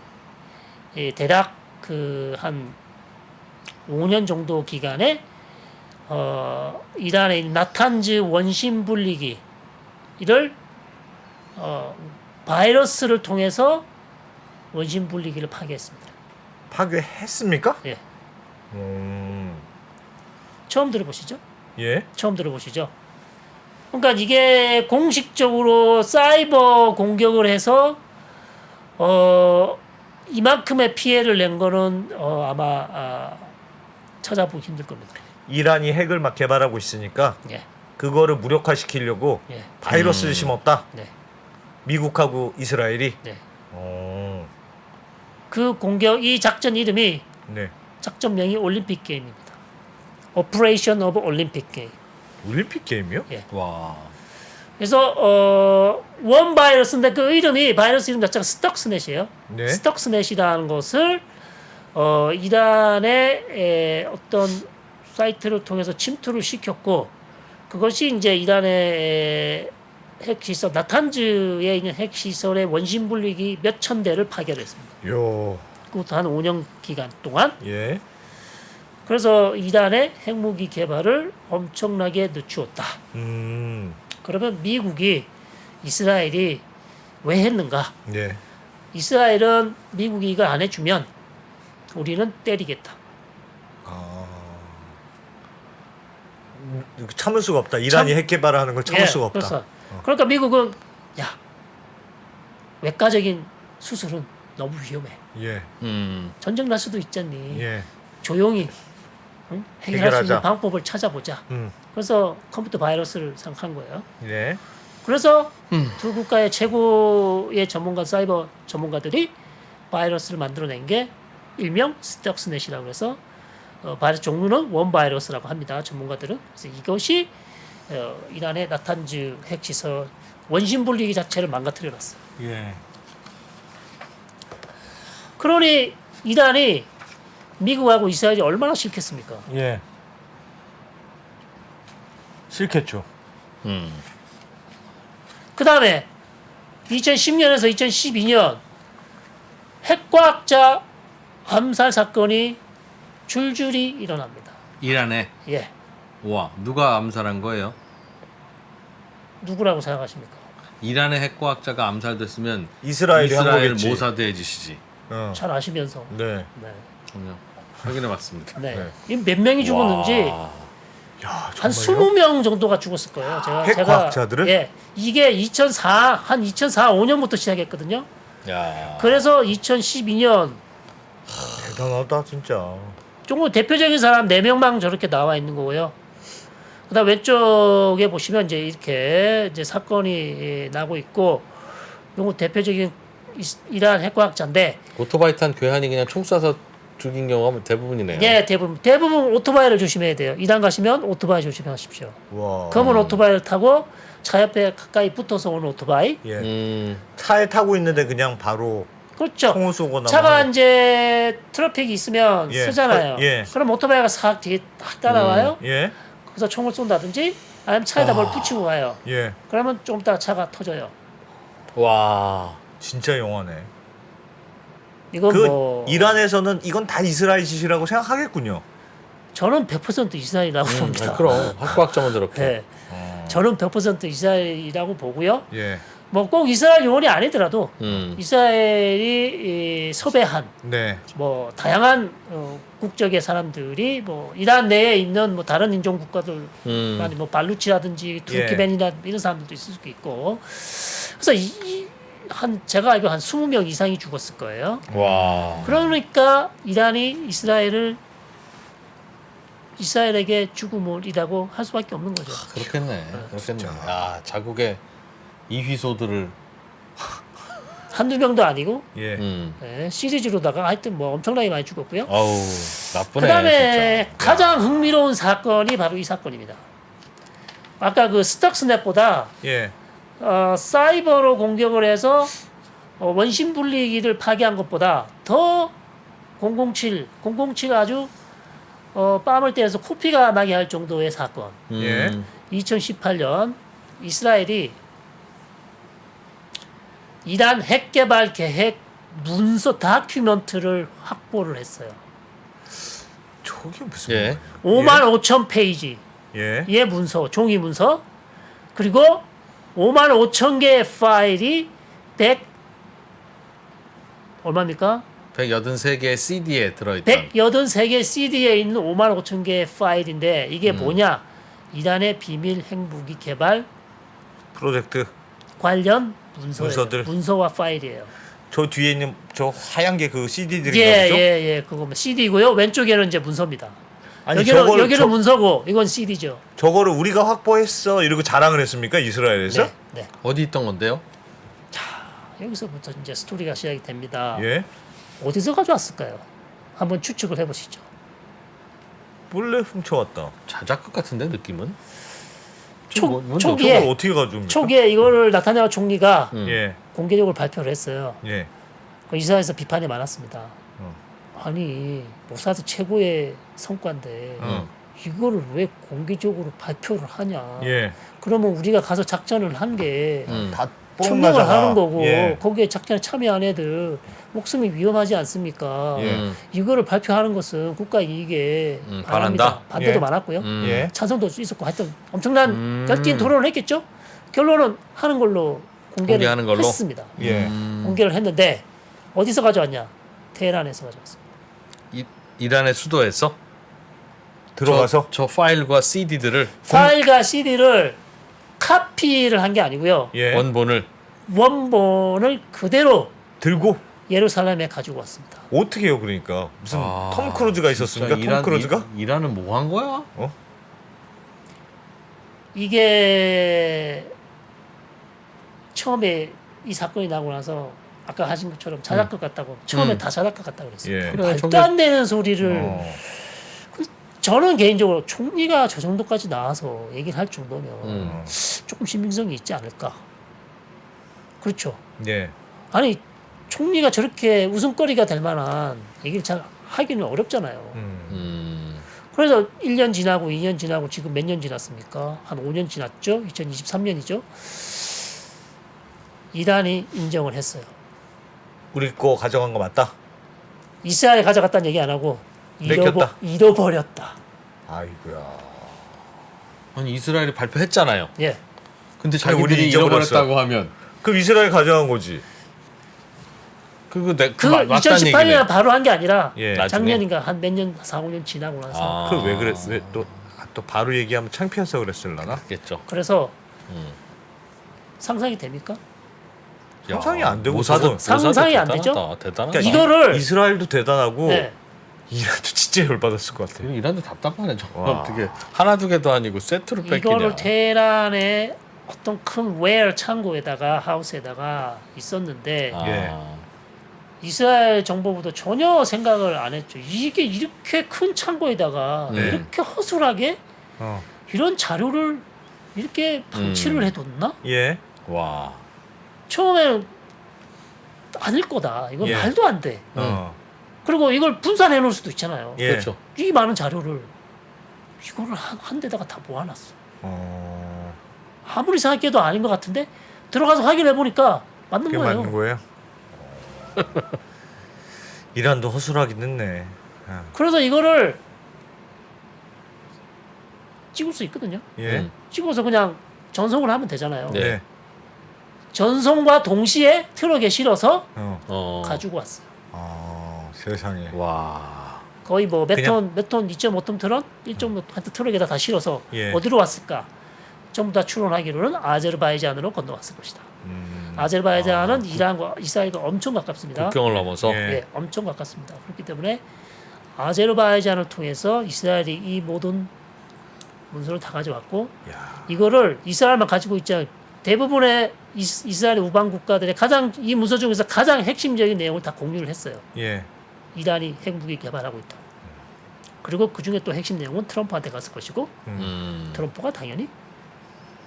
대략 그 한 5년 정도 기간에 이란에 있는 나탄즈 원심 분리기 이를 바이러스를 통해서 원심 분리기를 파괴했습니다. 파괴했습니까? 예. 처음 들어보시죠? 예. 처음 들어보시죠? 그러니까 이게 공식적으로 사이버 공격을 해서 이만큼의 피해를 낸 거는 아마 찾아보기 힘들 겁니다. 이란이 핵을 막 개발하고 있으니까 예, 그거를 무력화시키려고 예, 바이러스를 심었다. 네, 미국하고 이스라엘이. 네. 어. 이 작전 이름이 네. 작전명이 올림픽 게임입니다. Operation of Olympic Game. 올림픽 게임이요? 예. 와. 그래서 원 바이러스인데 그 이름이 바이러스 이름 자체가 스톡스넷이에요. 네. 스톡스넷이라는 것을 이란의 어떤 사이트를 통해서 침투를 시켰고 그것이 이제 이란의 핵시설 나탄즈에 있는 핵시설의 원심 분리기 몇천 대를 파괴했습니다. 요. 그것도 한 5년 기간 동안. 예. 그래서 이란의 핵무기 개발을 엄청나게 늦추었다. 그러면 미국이 이스라엘이 왜 했는가? 예. 이스라엘은 미국이 이걸 안 해주면 우리는 때리겠다. 참을 수가 없다. 이란이 핵 개발을 하는 걸 참을 수가 없다. 그래서 그러니까 미국은 야 외과적인 수술은 너무 위험해. 예. 전쟁 날 수도 있잖니. 예. 조용히 해결할 수 있는 해결하자. 방법을 찾아보자. 그래서 컴퓨터 바이러스를 생각한 거예요. 예. 그래서 두 국가의 최고의 전문가 사이버 전문가들이 바이러스를 만들어낸 게 일명 스톡스넷이라고 해서 바이러스 종류는 원 바이러스라고 합니다. 전문가들은. 그래서 이것이 이란의 나탄즈 핵시설 원심 분리기 자체를 망가뜨려 놨어요. 예. 그러니 이란이 미국하고 이스라엘이 얼마나 싫겠습니까? 예. 싫겠죠. 그 다음에 2010년에서 2012년 핵과학자 암살 사건이 줄줄이 일어납니다. 이란에 예, 와 누가 암살한 거예요? 누구라고 생각하십니까? 이란의 핵과학자가 암살됐으면 이스라엘이 한 이스라엘 거겠지. 모사드의 짓이지. 잘 아시면서. 네. 네, 그럼요. 확인해봤습니다. 네. 네. 이 몇 명이 죽었는지 와. 야, 한 정말요? 20명 정도가 죽었을 거예요. 핵과학자들은? 예, 이게 2004, 5년부터 시작했거든요. 야. 그래서 2012년 대단하다 진짜. 정말 대표적인 사람 4명만 저렇게 나와 있는 거고요. 그다음 왼쪽에 보시면 이제 이렇게 이제 사건이 나고 있고, 요거 대표적인 이란 핵과학자인데, 오토바이 탄 괴한이 그냥 총 쏴서 죽인 경우가 대부분이네요. 예, 대부분 오토바이를 조심해야 돼요. 이란 가시면 오토바이 조심하십시오. 와. 검은 오토바이를 타고 차 옆에 가까이 붙어서 오는 오토바이. 예. 차에 타고 있는데 그냥 바로 그렇죠. 총을 쏘거나 차가 뭐 이제 트래픽이 있으면 예. 쓰잖아요. 예. 그럼 오토바이가 싹 뒤에 딱 따라와요. 예. 그래서 총을 쏜다든지 아니면 차에다 뭘 붙이고 가요. 예. 그러면 좀 이따가 차가 터져요. 와. 진짜 영화네. 이건 그 뭐 이란에서는 이건 다 이스라엘 짓이라고 생각하겠군요. 저는 100% 이스라엘이라고 봅니다. 그럼 핵과학자만 저렇게. 네. 저는 100% 이스라엘이라고 보고요. 예. 뭐 꼭 이스라엘 요원이 아니더라도 음. 이스라엘이 섭외한 네. 뭐 다양한 국적의 사람들이 뭐 이란 내에 있는 뭐 다른 인종 국가들 아니 뭐 발루치라든지 투르키멘이나 이런 사람들도 있을 수 있고, 그래서 한 제가 알기로 한 20명 이상이 죽었을 거예요. 와. 그러니까 이란이 이스라엘에게 죽음을이라고 할 수밖에 없는 거죠. 그렇겠네. 그렇겠네. 야, 자국의 이휘소들을. 한두 명도 아니고 예. 네, 시리즈로다가 하여튼 뭐 엄청나게 많이 죽었고요. 어우, 나쁘네. 그다음에 진짜. 가장 흥미로운 사건이 바로 이 사건입니다. 아까 그 스톡스넷보다 예. 사이버로 공격을 해서 원심 분리기를 파괴한 것보다 더 007 아주 뺨을 때려서 코피가 나게 할 정도의 사건. 예. 2018년 이스라엘이 이란 핵 개발 계획 문서 다큐멘트를 확보를 했어요. 저게 무슨 예. 55,000페이지의 예. 문서, 종이 문서, 그리고 55,000개의 파일이 얼마입니까? 183개의 CD에 들어있던. 183개 CD에 있는 55,000개의 파일인데 이게 뭐냐? 이란의 비밀 핵무기 개발 프로젝트. 관련 문서예요. 문서들. 문서와 파일이에요. 저 뒤에 있는 저 하얀 게 그 CD들인가 보죠? 예, 그거 CD고요. 왼쪽에는 이제 문서입니다. 아니 여기는 문서고 이건 CD죠. 저거를 우리가 확보했어 이러고 자랑을 했습니까 이스라엘에서? 네. 어디 있던 건데요? 여기서부터 이제 스토리가 시작이 됩니다. 예. 어디서 가져왔을까요? 한번 추측을 해보시죠. 몰래 훔쳐왔다. 자작극 같은데 느낌은? 초기에 저걸 어떻게 가져옵니까? 초기에 이거를 나타냐후 총리가 예. 공개적으로 발표를 했어요. 예. 이스라엘에서 비판이 많았습니다. 아니 모사드 최고의 성과인데 이거를 왜 공개적으로 발표를 하냐? 예. 그러면 우리가 가서 작전을 한 게 다 청명을 뽕나잖아. 하는 거고 예. 거기에 작전에 참여한 애들 목숨이 위험하지 않습니까? 예. 이거를 발표하는 것은 국가 이익에 반한다? 반합니다. 반대도 예. 많았고요. 예. 찬성도 있었고 하여튼 엄청난 격진 토론을 했겠죠. 결론은 하는 걸로 공개하는 걸로? 했습니다. 예. 공개를 했는데 어디서 가져왔냐? 테헤란에서 가져왔습니다. 이란의 수도에서 들어가서 저 파일과 CD들을 파일과 CD를 카피를 한 게 아니고요. 예. 원본을 원본을 그대로 들고 예루살렘에 가지고 왔습니다. 어떻게 해요? 그러니까 무슨 톰 크루즈가 있었습니까? 톰 크루즈가? 이란은 뭐 한 거야? 이게 처음에 이 사건이 나고 나서 아까 하신 것처럼 자작극 같다고 처음에 다 자작극 같다고 그랬어요. 예. 그래, 말도 저게- 안 되는 소리를 어. 저는 개인적으로 총리가 저 정도까지 나와서 얘기를 할 정도면 음. 조금 신빙성이 있지 않을까. 그렇죠. 예. 아니 총리가 저렇게 웃음거리가 될 만한 얘기를 잘 하기는 어렵잖아요. 그래서 1년 지나고 2년 지나고 지금 몇 년 지났습니까? 한 5년 지났죠? 2023년이죠? 이란이 인정을 했어요. 우리 거 가져간 거 맞다. 이스라엘 가져갔다는 얘기 안 하고 내켰다. 잃어버렸다. 아이고야. 아니 이스라엘이 발표했잖아요. 예. 근데 아니, 우리 자기들이 잊어버렸어. 잃어버렸다고 하면 그럼 이스라엘 가져간 거지. 그 그 맞다는 2018년에 얘기네. 바로 한 게 아니라 예. 나중에? 작년인가 한 몇 년 4, 5년 지나고 나서 그 왜 그랬? 왜또 바로 얘기하면 창피해서 그랬을라나? 겠죠. 그래서 음. 상상이 됩니까? 상상이 안 되고 모사드 저건- 상상이 안 되죠? 대단하다. 그러니까 이거를- 이스라엘도 대단하고 네. 이란도 진짜 열받았을 것 같아. 이란도 답답하네. 저거 와. 어떻게 하나 두 개도 아니고 세트로 뺏기냐. 이거를 테헤란의 어떤 큰 웨어 창고에다가 하우스에다가 있었는데 아. 예. 이스라엘 정보부도 전혀 생각을 안 했죠. 이게 이렇게 큰 창고에다가 네. 이렇게 허술하게 어. 이런 자료를 이렇게 방치를 해뒀나? 예. 와. 처음에는 아닐 거다. 이건 예. 말도 안 돼. 어. 그리고 이걸 분산해 놓을 수도 있잖아요. 예. 그렇죠. 이 많은 자료를 이거를 한 데다가 다 모아놨어. 어. 아무리 생각해도 아닌 것 같은데 들어가서 확인해 보니까 맞는 그게 거예요. 맞는 거예요? 이란도 허술하긴 했네. 아. 그래서 이거를 찍을 수 있거든요. 예. 음. 찍어서 그냥 전송을 하면 되잖아요. 네. 네. 전송과 동시에 트럭에 실어서 어. 가지고 왔어요. 아, 세상에. 와. 거의 뭐 몇 그냥- 톤 2.5톤 트럭 1.5톤 하여튼 트럭에다 다 실어서 예. 어디로 왔을까? 전부 다 추론하기로는 아제르바이잔으로 건너왔을 것이다. 음. 아제르바이잔은 이란과 이스라엘과 엄청 가깝습니다. 국경을 넘어서 예. 예, 엄청 가깝습니다. 그렇기 때문에 아제르바이잔을 통해서 이스라엘이 이 모든 문서를 다 가져왔고 야. 이거를 이스라엘만 가지고 있지 않 대부분의 이스라엘 우방 국가들의 가장 이 문서 중에서 가장 핵심적인 내용을 다 공유를 했어요. 예. 이란이 핵무기 개발하고 있다. 그리고 그 중에 또 핵심 내용은 트럼프한테 갔을 것이고 트럼프가 당연히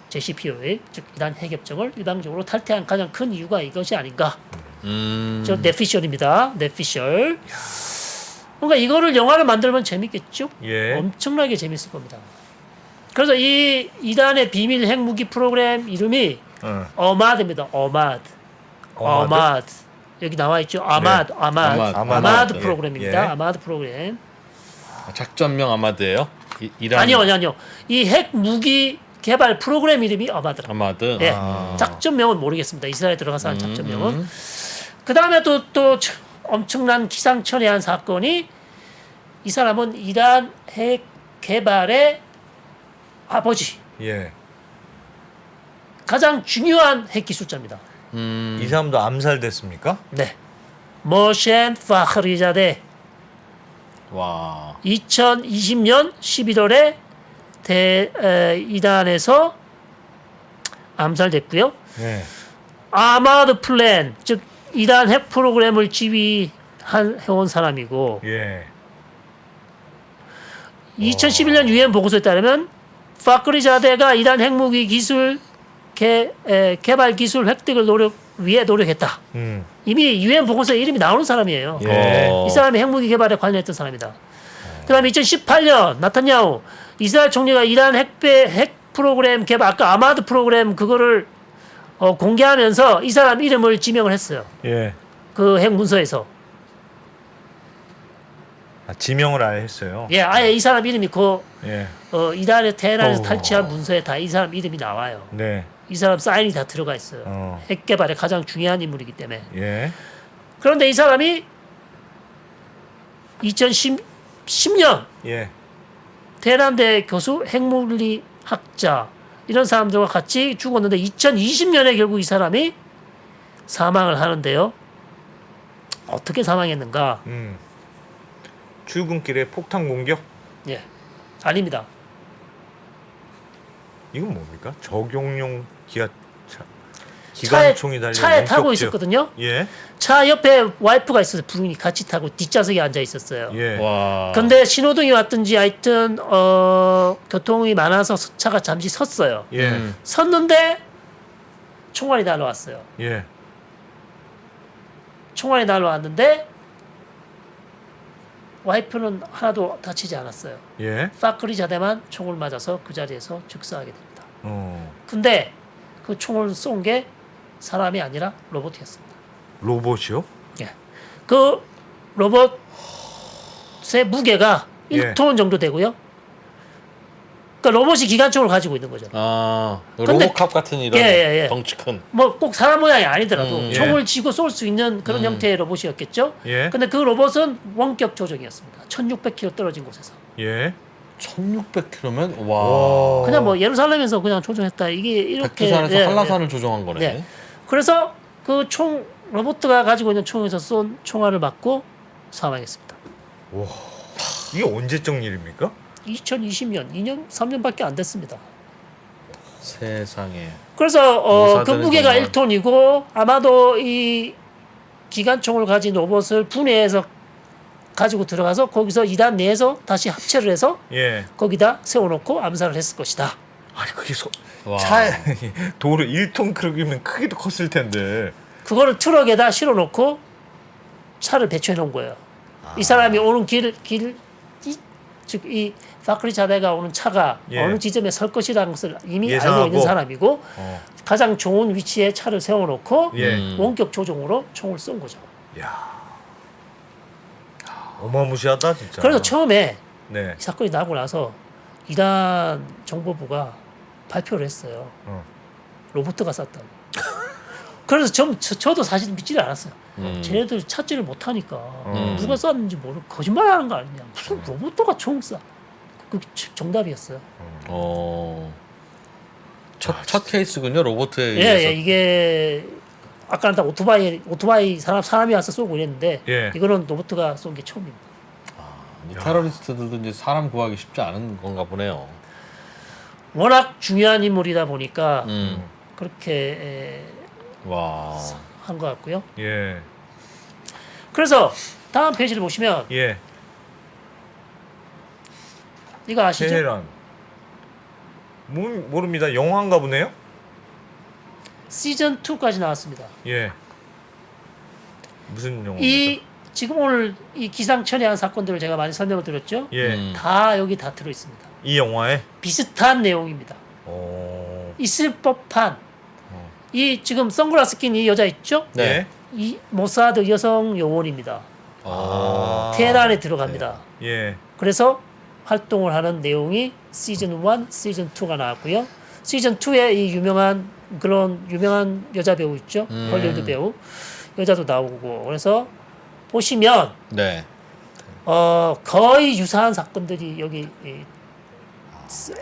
JCPOA 즉 이란 핵협정을 일방적으로 탈퇴한 가장 큰 이유가 이것이 아닌가. 저 넷피셜입니다. 넷피셜. 그러니까 이거를 영화를 만들면 재밌겠죠? 예. 엄청나게 재밌을 겁니다. 그래서 이 이란의 비밀 핵무기 프로그램 이름이 어. 어마드입니다. 어마드. 어마드. 여기 나와 있죠. 아마드. 아마드. 아마드. 프로그램입니다. 예. 아마드 프로그램. 작전명 아마드예요? 이란 아니요. 이 핵무기 개발 프로그램 이름이 어마드라. 아마드. 예. 아. 작전명은 모르겠습니다. 이스라엘 들어가서 한 작전명은. 그 다음에 또 엄청난 기상천외한 사건이 이 사람은 이란 핵 개발의 아버지, 예. 가장 중요한 핵 기술자입니다. 이 사람도 암살됐습니까? 네, 모셴 파흐리자데 와. 2020년 11월에 이란에서 암살됐고요. 예. 아마드 플랜, 즉 이란 핵 프로그램을 지휘해온 사람이고 예. 2011년 유엔 보고서에 따르면 파크리자데가 이란 핵무기 기술 개발 기술 획득을 위해 노력했다. 이미 유엔 보고서에 이름이 나오는 사람이에요. 예. 이 사람이 핵무기 개발에 관련했던 사람이다. 그다음에 2018년 나타냐후 이스라엘 총리가 이란 핵 프로그램 개발 아까 아마드 프로그램 그거를 공개하면서 이 사람 이름을 지명을 했어요. 예. 그 핵 문서에서. 아, 지명을 아예 했어요. 예, 아예 이 사람 이름이 예. 이란의 테헤란에서 탈취한 문서에 다 이 사람 이름이 나와요. 네. 이 사람 사인이 다 들어가 있어요. 핵 개발에 가장 중요한 인물이기 때문에. 예. 그런데 이 사람이 2010년 예. 테헤란대 교수, 핵물리 학자 이런 사람들과 같이 죽었는데 2020년에 결국 이 사람이 사망을 하는데요. 어떻게 사망했는가? 출근길에 폭탄 공격? 예, 아닙니다. 이건 뭡니까? 적용용 차에 기관총이 달린 타고 원격제어. 있었거든요. 예. 차 옆에 와이프가 있어서 부인이 같이 타고 뒷좌석에 앉아 있었어요. 예. 와. 근데 신호등이 왔든지 하여튼 교통이 많아서 차가 잠시 섰어요. 예. 섰는데 총알이 날아왔어요. 예. 총알이 날아왔는데 와이프는 하나도 다치지 않았어요. 예. 파크리 자대만 총을 맞아서 그 자리에서 즉사하게 됩니다. 근데 그 총을 쏜 게 사람이 아니라 로봇이었습니다. 로봇이요? 예. 그 로봇의 무게가 예. 1톤 정도 되고요. 그러니까 로봇이 기관총을 가지고 있는 거죠. 아, 근데- 로보캅 같은 이런 예. 덩치 큰. 뭐 꼭 사람 모양이 아니더라도 예. 총을 쥐고 쏠 수 있는 그런 형태의 로봇이었겠죠. 예. 근데 그 로봇은 원격 조종이었습니다. 1600km 떨어진 곳에서. 예. 1600km면 와. 그냥 뭐 예루살렘에서 그냥 조종했다. 이게 이렇게 백두산에서 예, 한라산을 조종한 거네. 예. 그래서 그 총 로봇가 가지고 있는 총에서 쏜 총알을 맞고 사망했습니다. 이게 언제적 일입니까? 2020년 2년 3년밖에 안 됐습니다. 세상에. 그래서 그 모사들은 무게가 정말- 1톤이고 아마도 이 기관총을 가진 로봇을 분해해서 가지고 들어가서 거기서 2단 내에서 다시 합체를 해서 예. 거기다 세워놓고 암살을 했을 것이다. 아니 그게 와. 차에 도로 1톤 크기면 크기도 컸을 텐데. 그거를 트럭에다 실어놓고 차를 배치해 놓은 거예요. 이 사람이 오는 즉 이 파크리 자대가 오는 차가 예. 어느 지점에 설 것이라는 것을 이미 예상하고. 알고 있는 사람이고 어. 가장 좋은 위치에 차를 세워놓고 예. 원격 조종으로 총을 쏜 거죠. 야. 어마무시하다 진짜. 그래서 처음에 네. 이 사건이 나고 나서 이란 정보부가 발표를 했어요. 로봇가 쐈다고. 그래서 저도 사실 믿지를 않았어요. 쟤네들 찾지를 못하니까 누가 쐈는지 모르고 거짓말하는 거 아니냐. 무슨 로봇가 총 쏴. 그 정답이었어요. 첫 케이스군요. 로봇에 예, 의해서. 예, 이게 아까는 다 오토바이 사람이 와서 쏘고 이랬는데 예. 이거는 로봇가 쏜 게 처음입니다. 이 테러리스트들도 이제 사람 구하기 쉽지 않은 건가 보네요. 워낙 중요한 인물이다 보니까 그렇게 와. 한 것 같고요. 예. 그래서 다음 페이지를 보시면 예. 이거 아시죠? 테헤란. 모릅니다. 영화인가 보네요. 시즌 2까지 나왔습니다. 예. 무슨 영화입니까? 이 지금 오늘 이 기상천외한 사건들을 제가 많이 설명을 드렸죠. 예. 다 여기 다 들어 있습니다. 이 영화에 비슷한 내용입니다. 있을 법한 이 지금 선글라스 낀 이 여자 있죠? 네. 이 모사드 여성 요원입니다. 테헤란에 들어갑니다. 예. 그래서 활동을 하는 내용이 시즌 1, 시즌 2가 나왔고요. 시즌 2에 이 유명한 여자 배우 있죠? 헐리우드 배우 여자도 나오고 그래서 보시면 네. 거의 유사한 사건들이 여기 이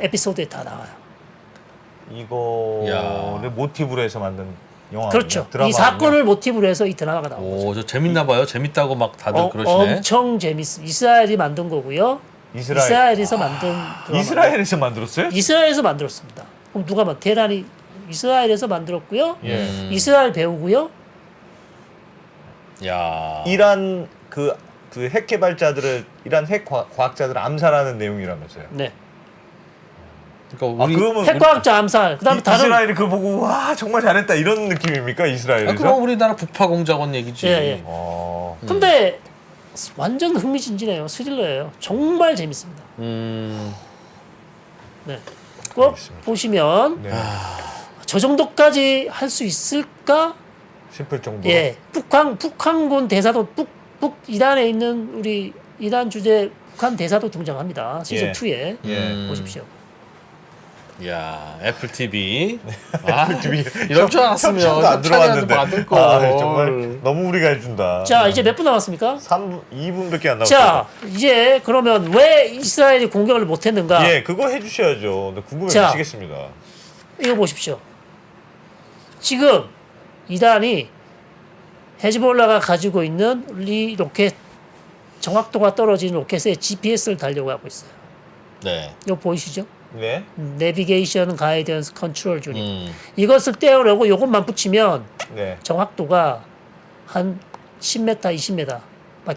에피소드에 다 나와요. 이거를 모티브로 해서 만든 영화. 그렇죠. 드라마 이 사건을 모티브로 해서 이 드라마가 나온 거죠. 오, 저 재밌나 봐요. 재밌다고 막 다들 그러시네. 엄청 재밌습니다. 이스라엘이 만든 거고요. 이스라엘에서 만든 드라마. 이스라엘에서 만들었어요? 이스라엘에서 만들었습니다. 그럼 누가 테헤란이 이스라엘에서 만들었고요. 예. 이스라엘 배우고요. 야. 이란 그 핵 개발자들을 이란 핵 과학자들을 암살하는 내용이라면서요. 네. 그러니까 우리 그러면 핵과학자 암살. 그다음에 다른 이스라엘이 그거 보고 와 정말 잘했다 이런 느낌입니까 이스라엘에서? 그럼 우리나라 북파 공작원 얘기지. 예. 어. 근데 완전 흥미진진해요. 스릴러예요. 정말 재밌습니다. 네. 꼭 알겠습니다. 보시면 네. 저 정도까지 할 수 있을까? 싶을 정도. 예, 북한군 대사도 북 이단에 있는 우리 이단 주재 북한 대사도 등장합니다. 시즌 예. 2에 예. 보십시오. 야 애플 TV. 이럴 줄 알았으면 협찬도 안 들어왔는데. 받을 거. 아, 정말 너무 우리가 해준다. 자, 이제 몇 분 남았습니까? 2분밖에 안 남았어요. 자, 이제 그러면 왜 이스라엘이 공격을 못했는가? 예, 그거 해주셔야죠. 나 궁금해 자. 미치겠습니다. 이거 보십시오. 지금 이단이 헤즈볼라가 가지고 있는 이 로켓 정확도가 떨어진 로켓에 GPS를 달려고 하고 있어요. 네. 이거 보이시죠? 네. 내비게이션 가이던스 컨트롤 유닛. 이것을 떼어내고 이것만 붙이면 네. 정확도가 한 10m, 20m.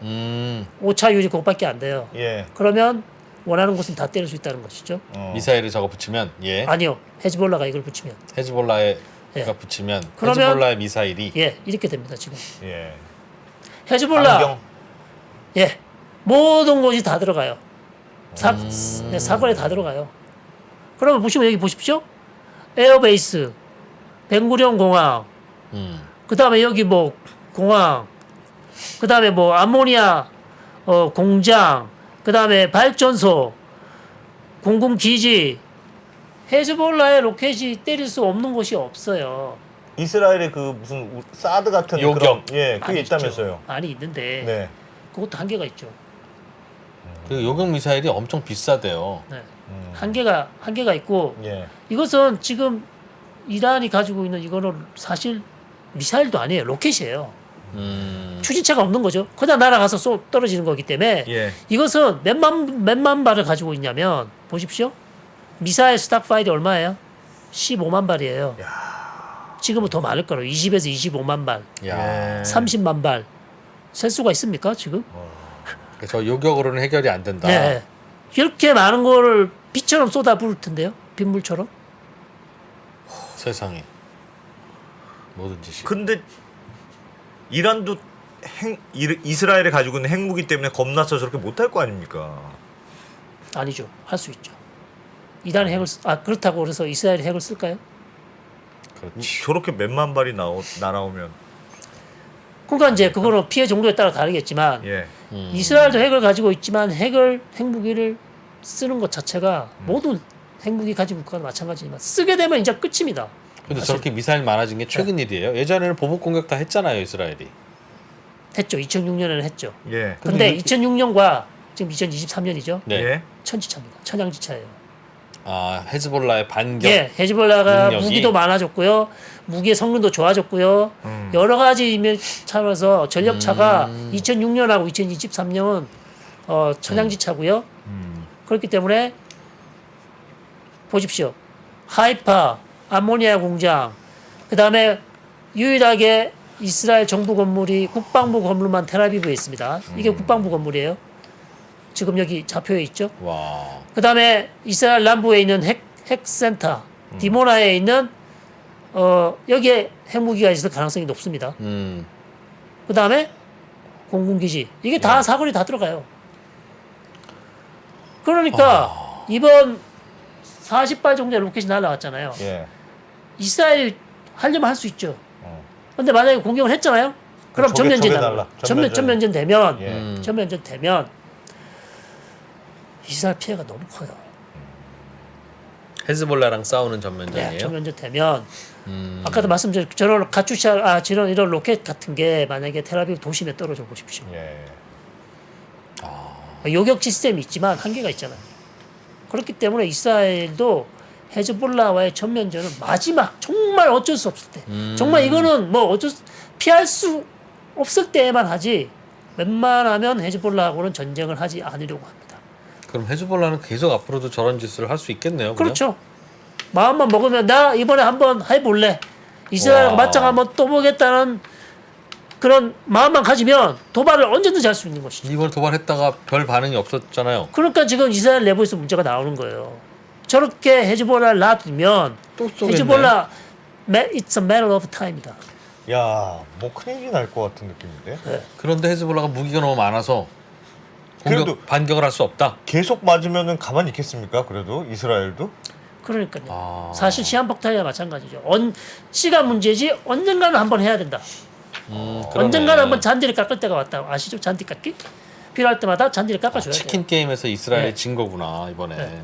음. 오차율이 그것밖에 안 돼요. 예. 그러면 원하는 곳은 다 때릴 수 있다는 것이죠. 미사일을 저거 붙이면 예. 아니요. 헤즈볼라가 이걸 붙이면 헤즈볼라가 예. 붙이면 그러면- 헤즈볼라의 미사일이 예, 이렇게 됩니다, 지금. 예. 헤즈볼라 안경. 예, 모든 곳이 다 들어가요. 네, 사거리에 다 들어가요. 그러면 보시면 여기 보십시오. 에어베이스, 벵구리온 공항, 그 다음에 여기 뭐 공항, 그 다음에 뭐 암모니아 공장, 그 다음에 발전소, 공군기지, 헤즈볼라의 로켓이 때릴 수 없는 곳이 없어요. 이스라엘의 그 무슨 사드 같은 요격. 그런 예, 그게 아니, 있다면서요. 있죠. 아니 있는데 네. 그것도 한계가 있죠. 그 요격 미사일이 엄청 비싸대요. 네. 한계가 있고 예. 이것은 지금 이란이 가지고 있는 이거는 사실 미사일도 아니에요. 로켓이에요. 추진체가 없는 거죠. 그냥 날아가서 떨어지는 거기 때문에 예. 이것은 몇만 발을 가지고 있냐면 보십시오. 미사일 스탁파일이 얼마예요? 15만 발이에요. 지금은 더 많을 거예요. 20에서 25만 발, 야. 예. 30만 발. 셀 수가 있습니까 지금? 저 요격으로는 해결이 안 된다. 네. 이렇게 많은 거를 비처럼 쏟아 부을 텐데요. 빗물처럼. 세상에. 모든 짓이. 근데 이란도 이스라엘이 가지고 있는 핵무기 때문에 겁나서 저렇게 못할 거 아닙니까? 아니죠. 할 수 있죠. 이단이 핵을 그렇다고 그래서 이스라엘이 핵을 쓸까요? 그렇지. 저렇게 몇만 발이 날아오면 그러니까 이제 그거는 피해 정도에 따라 다르겠지만 예. 이스라엘도 핵을 가지고 있지만 핵무기를 쓰는 것 자체가 모든 핵무기 가진 국가도 마찬가지지만 쓰게 되면 이제 끝입니다. 근데 사실. 저렇게 미사일 많아진 게 최근 일이에요. 예전에는 보복 공격 다 했잖아요, 이스라엘이. 했죠. 2006년에는 했죠. 예. 근데 이렇게- 2006년과 지금 2023년이죠. 네. 예. 천지차입니다. 천양지차예요. 아, 헤즈볼라의 반격. 예, 헤즈볼라가 능력이- 무기도 많아졌고요. 무기의 성능도 좋아졌고요. 여러 가지 차원에서 전력차가 2006년하고 2023년은 천양지차고요. 그렇기 때문에 보십시오. 하이파, 암모니아 공장, 그 다음에 유일하게 이스라엘 정부 건물이 국방부 건물만 텔아비브에 있습니다. 이게 국방부 건물이에요. 지금 여기 좌표에 있죠. 와. 그 다음에 이스라엘 남부에 있는 핵센터 디모나에 있는 여기에 핵무기가 있을 가능성이 높습니다. 그 다음에 공군기지 이게 다 사거리 다 들어가요. 그러니까 이번 40발 정도의 로켓이 날아왔잖아요. 예. 이스라엘이 하려면 할 수 있죠. 근데 만약에 공격을 했잖아요. 그럼 적에 전면전 달라. 전면전 되면 예. 전면전 되면 이스라엘 피해가 너무 커요. 헤즈볼라랑 싸우는 네, 전면전이에요. 전면전 되면 아까도 말씀드린 저런 카투샤 저런 이런 로켓 같은 게 만약에 텔아비브 도심에 떨어져 보십시오. 예. 요격 시스템이 있지만 한계가 있잖아요. 그렇기 때문에 이스라엘도 헤즈볼라와의 전면전은 마지막 정말 어쩔 수 없을 때 정말 이거는 뭐 피할 수 없을 때에만 하지 웬만하면 헤즈볼라하고는 전쟁을 하지 않으려고 합니다. 그럼 헤즈볼라는 계속 앞으로도 저런 짓을 할 수 있겠네요. 그냥? 그렇죠. 마음만 먹으면 나 이번에 한번 해볼래. 이스라엘과 와. 맞짱 한번 또 보겠다는 그런 마음만 가지면 도발을 언제든지 할 수 있는 것이죠. 이걸 도발했다가 별 반응이 없었잖아요. 그러니까 지금 이스라엘 내부에서 문제가 나오는 거예요. 저렇게 헤즈볼라를 놔두면 또 쏘겠네. 헤즈볼라 it's a matter of time이다. 야, 뭐 큰일이 날 것 같은 느낌인데. 그런데 헤즈볼라가 무기가 너무 많아서 공격 그래도- 반격을 할 수 없다. 계속 맞으면은 가만히 있겠습니까? 그래도 이스라엘도? 그러니까요. 아. 사실 시한폭탄이나 마찬가지죠. 시간 문제지 언젠가는 한번 해야 된다. 그러네. 언젠가는 한번 잔디를 깎을 때가 왔다. 아시죠? 잔디 깎기? 필요할 때마다 잔디를 깎아줘야 돼요. 치킨 게임에서 이스라엘이 네. 진 거구나 이번에. 네.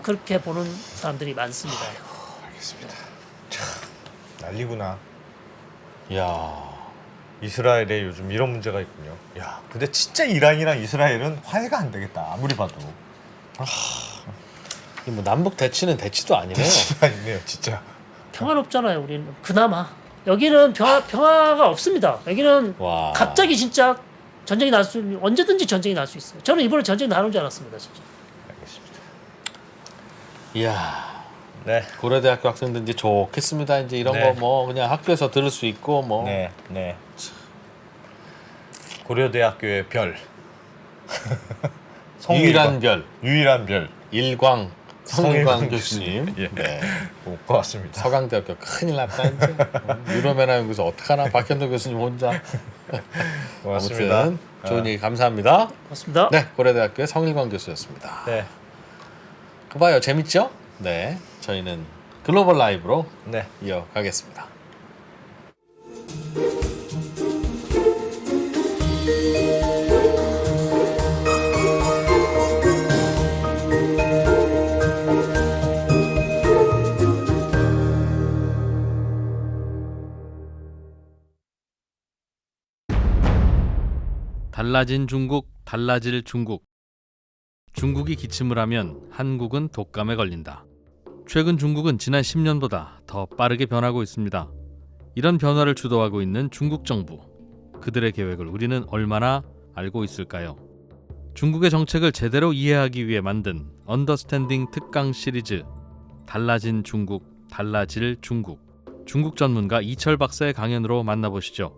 그렇게 보는 사람들이 많습니다. 알겠습니다. 난리구나. 야. 이스라엘에 요즘 이런 문제가 있군요. 야, 근데 진짜 이란이랑 이스라엘은 화해가 안 되겠다. 아무리 봐도. 이 뭐 남북 대치는 대치도 아니네요. 아니네요, 진짜. 평화롭잖아요. 우리는 그나마 여기는 평화가 없습니다. 여기는 와. 갑자기 진짜 전쟁이 날 수 언제든지 전쟁이 날 수 있어요. 저는 이번에 전쟁 나는 줄 알았습니다. 진짜. 알겠습니다. 이야. 네. 고려대학교 학생들 이제 좋겠습니다. 이제 이런 네. 거 뭐 그냥 학교에서 들을 수 있고 뭐. 네, 네. 고려대학교의 별. 유일한 별. 유일한 별. 일광 성일광 성일광 교수님. 교수님. 예. 네. 고맙습니다. 서강대학교 큰일 났다 이제. 유럽연합 연구소 어떡하나 박현도 교수님 혼자. 고맙습니다. 아무튼 좋은 얘기 감사합니다. 고맙습니다. 네, 고려대학교의 성일광 교수였습니다. 네, 그 봐요, 재밌죠? 네, 저희는 글로벌 라이브로 네. 이어가겠습니다. 달라진 중국, 달라질 중국. 중국이 기침을 하면 한국은 독감에 걸린다. 최근 중국은 지난 10년보다 더 빠르게 변하고 있습니다. 이런 변화를 주도하고 있는 중국 정부. 그들의 계획을 우리는 얼마나 알고 있을까요? 중국의 정책을 제대로 이해하기 위해 만든 언더스탠딩 특강 시리즈 달라진 중국, 달라질 중국. 중국 전문가 이철 박사의 강연으로 만나보시죠.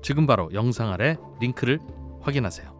지금 바로 영상 아래 링크를 확인하세요.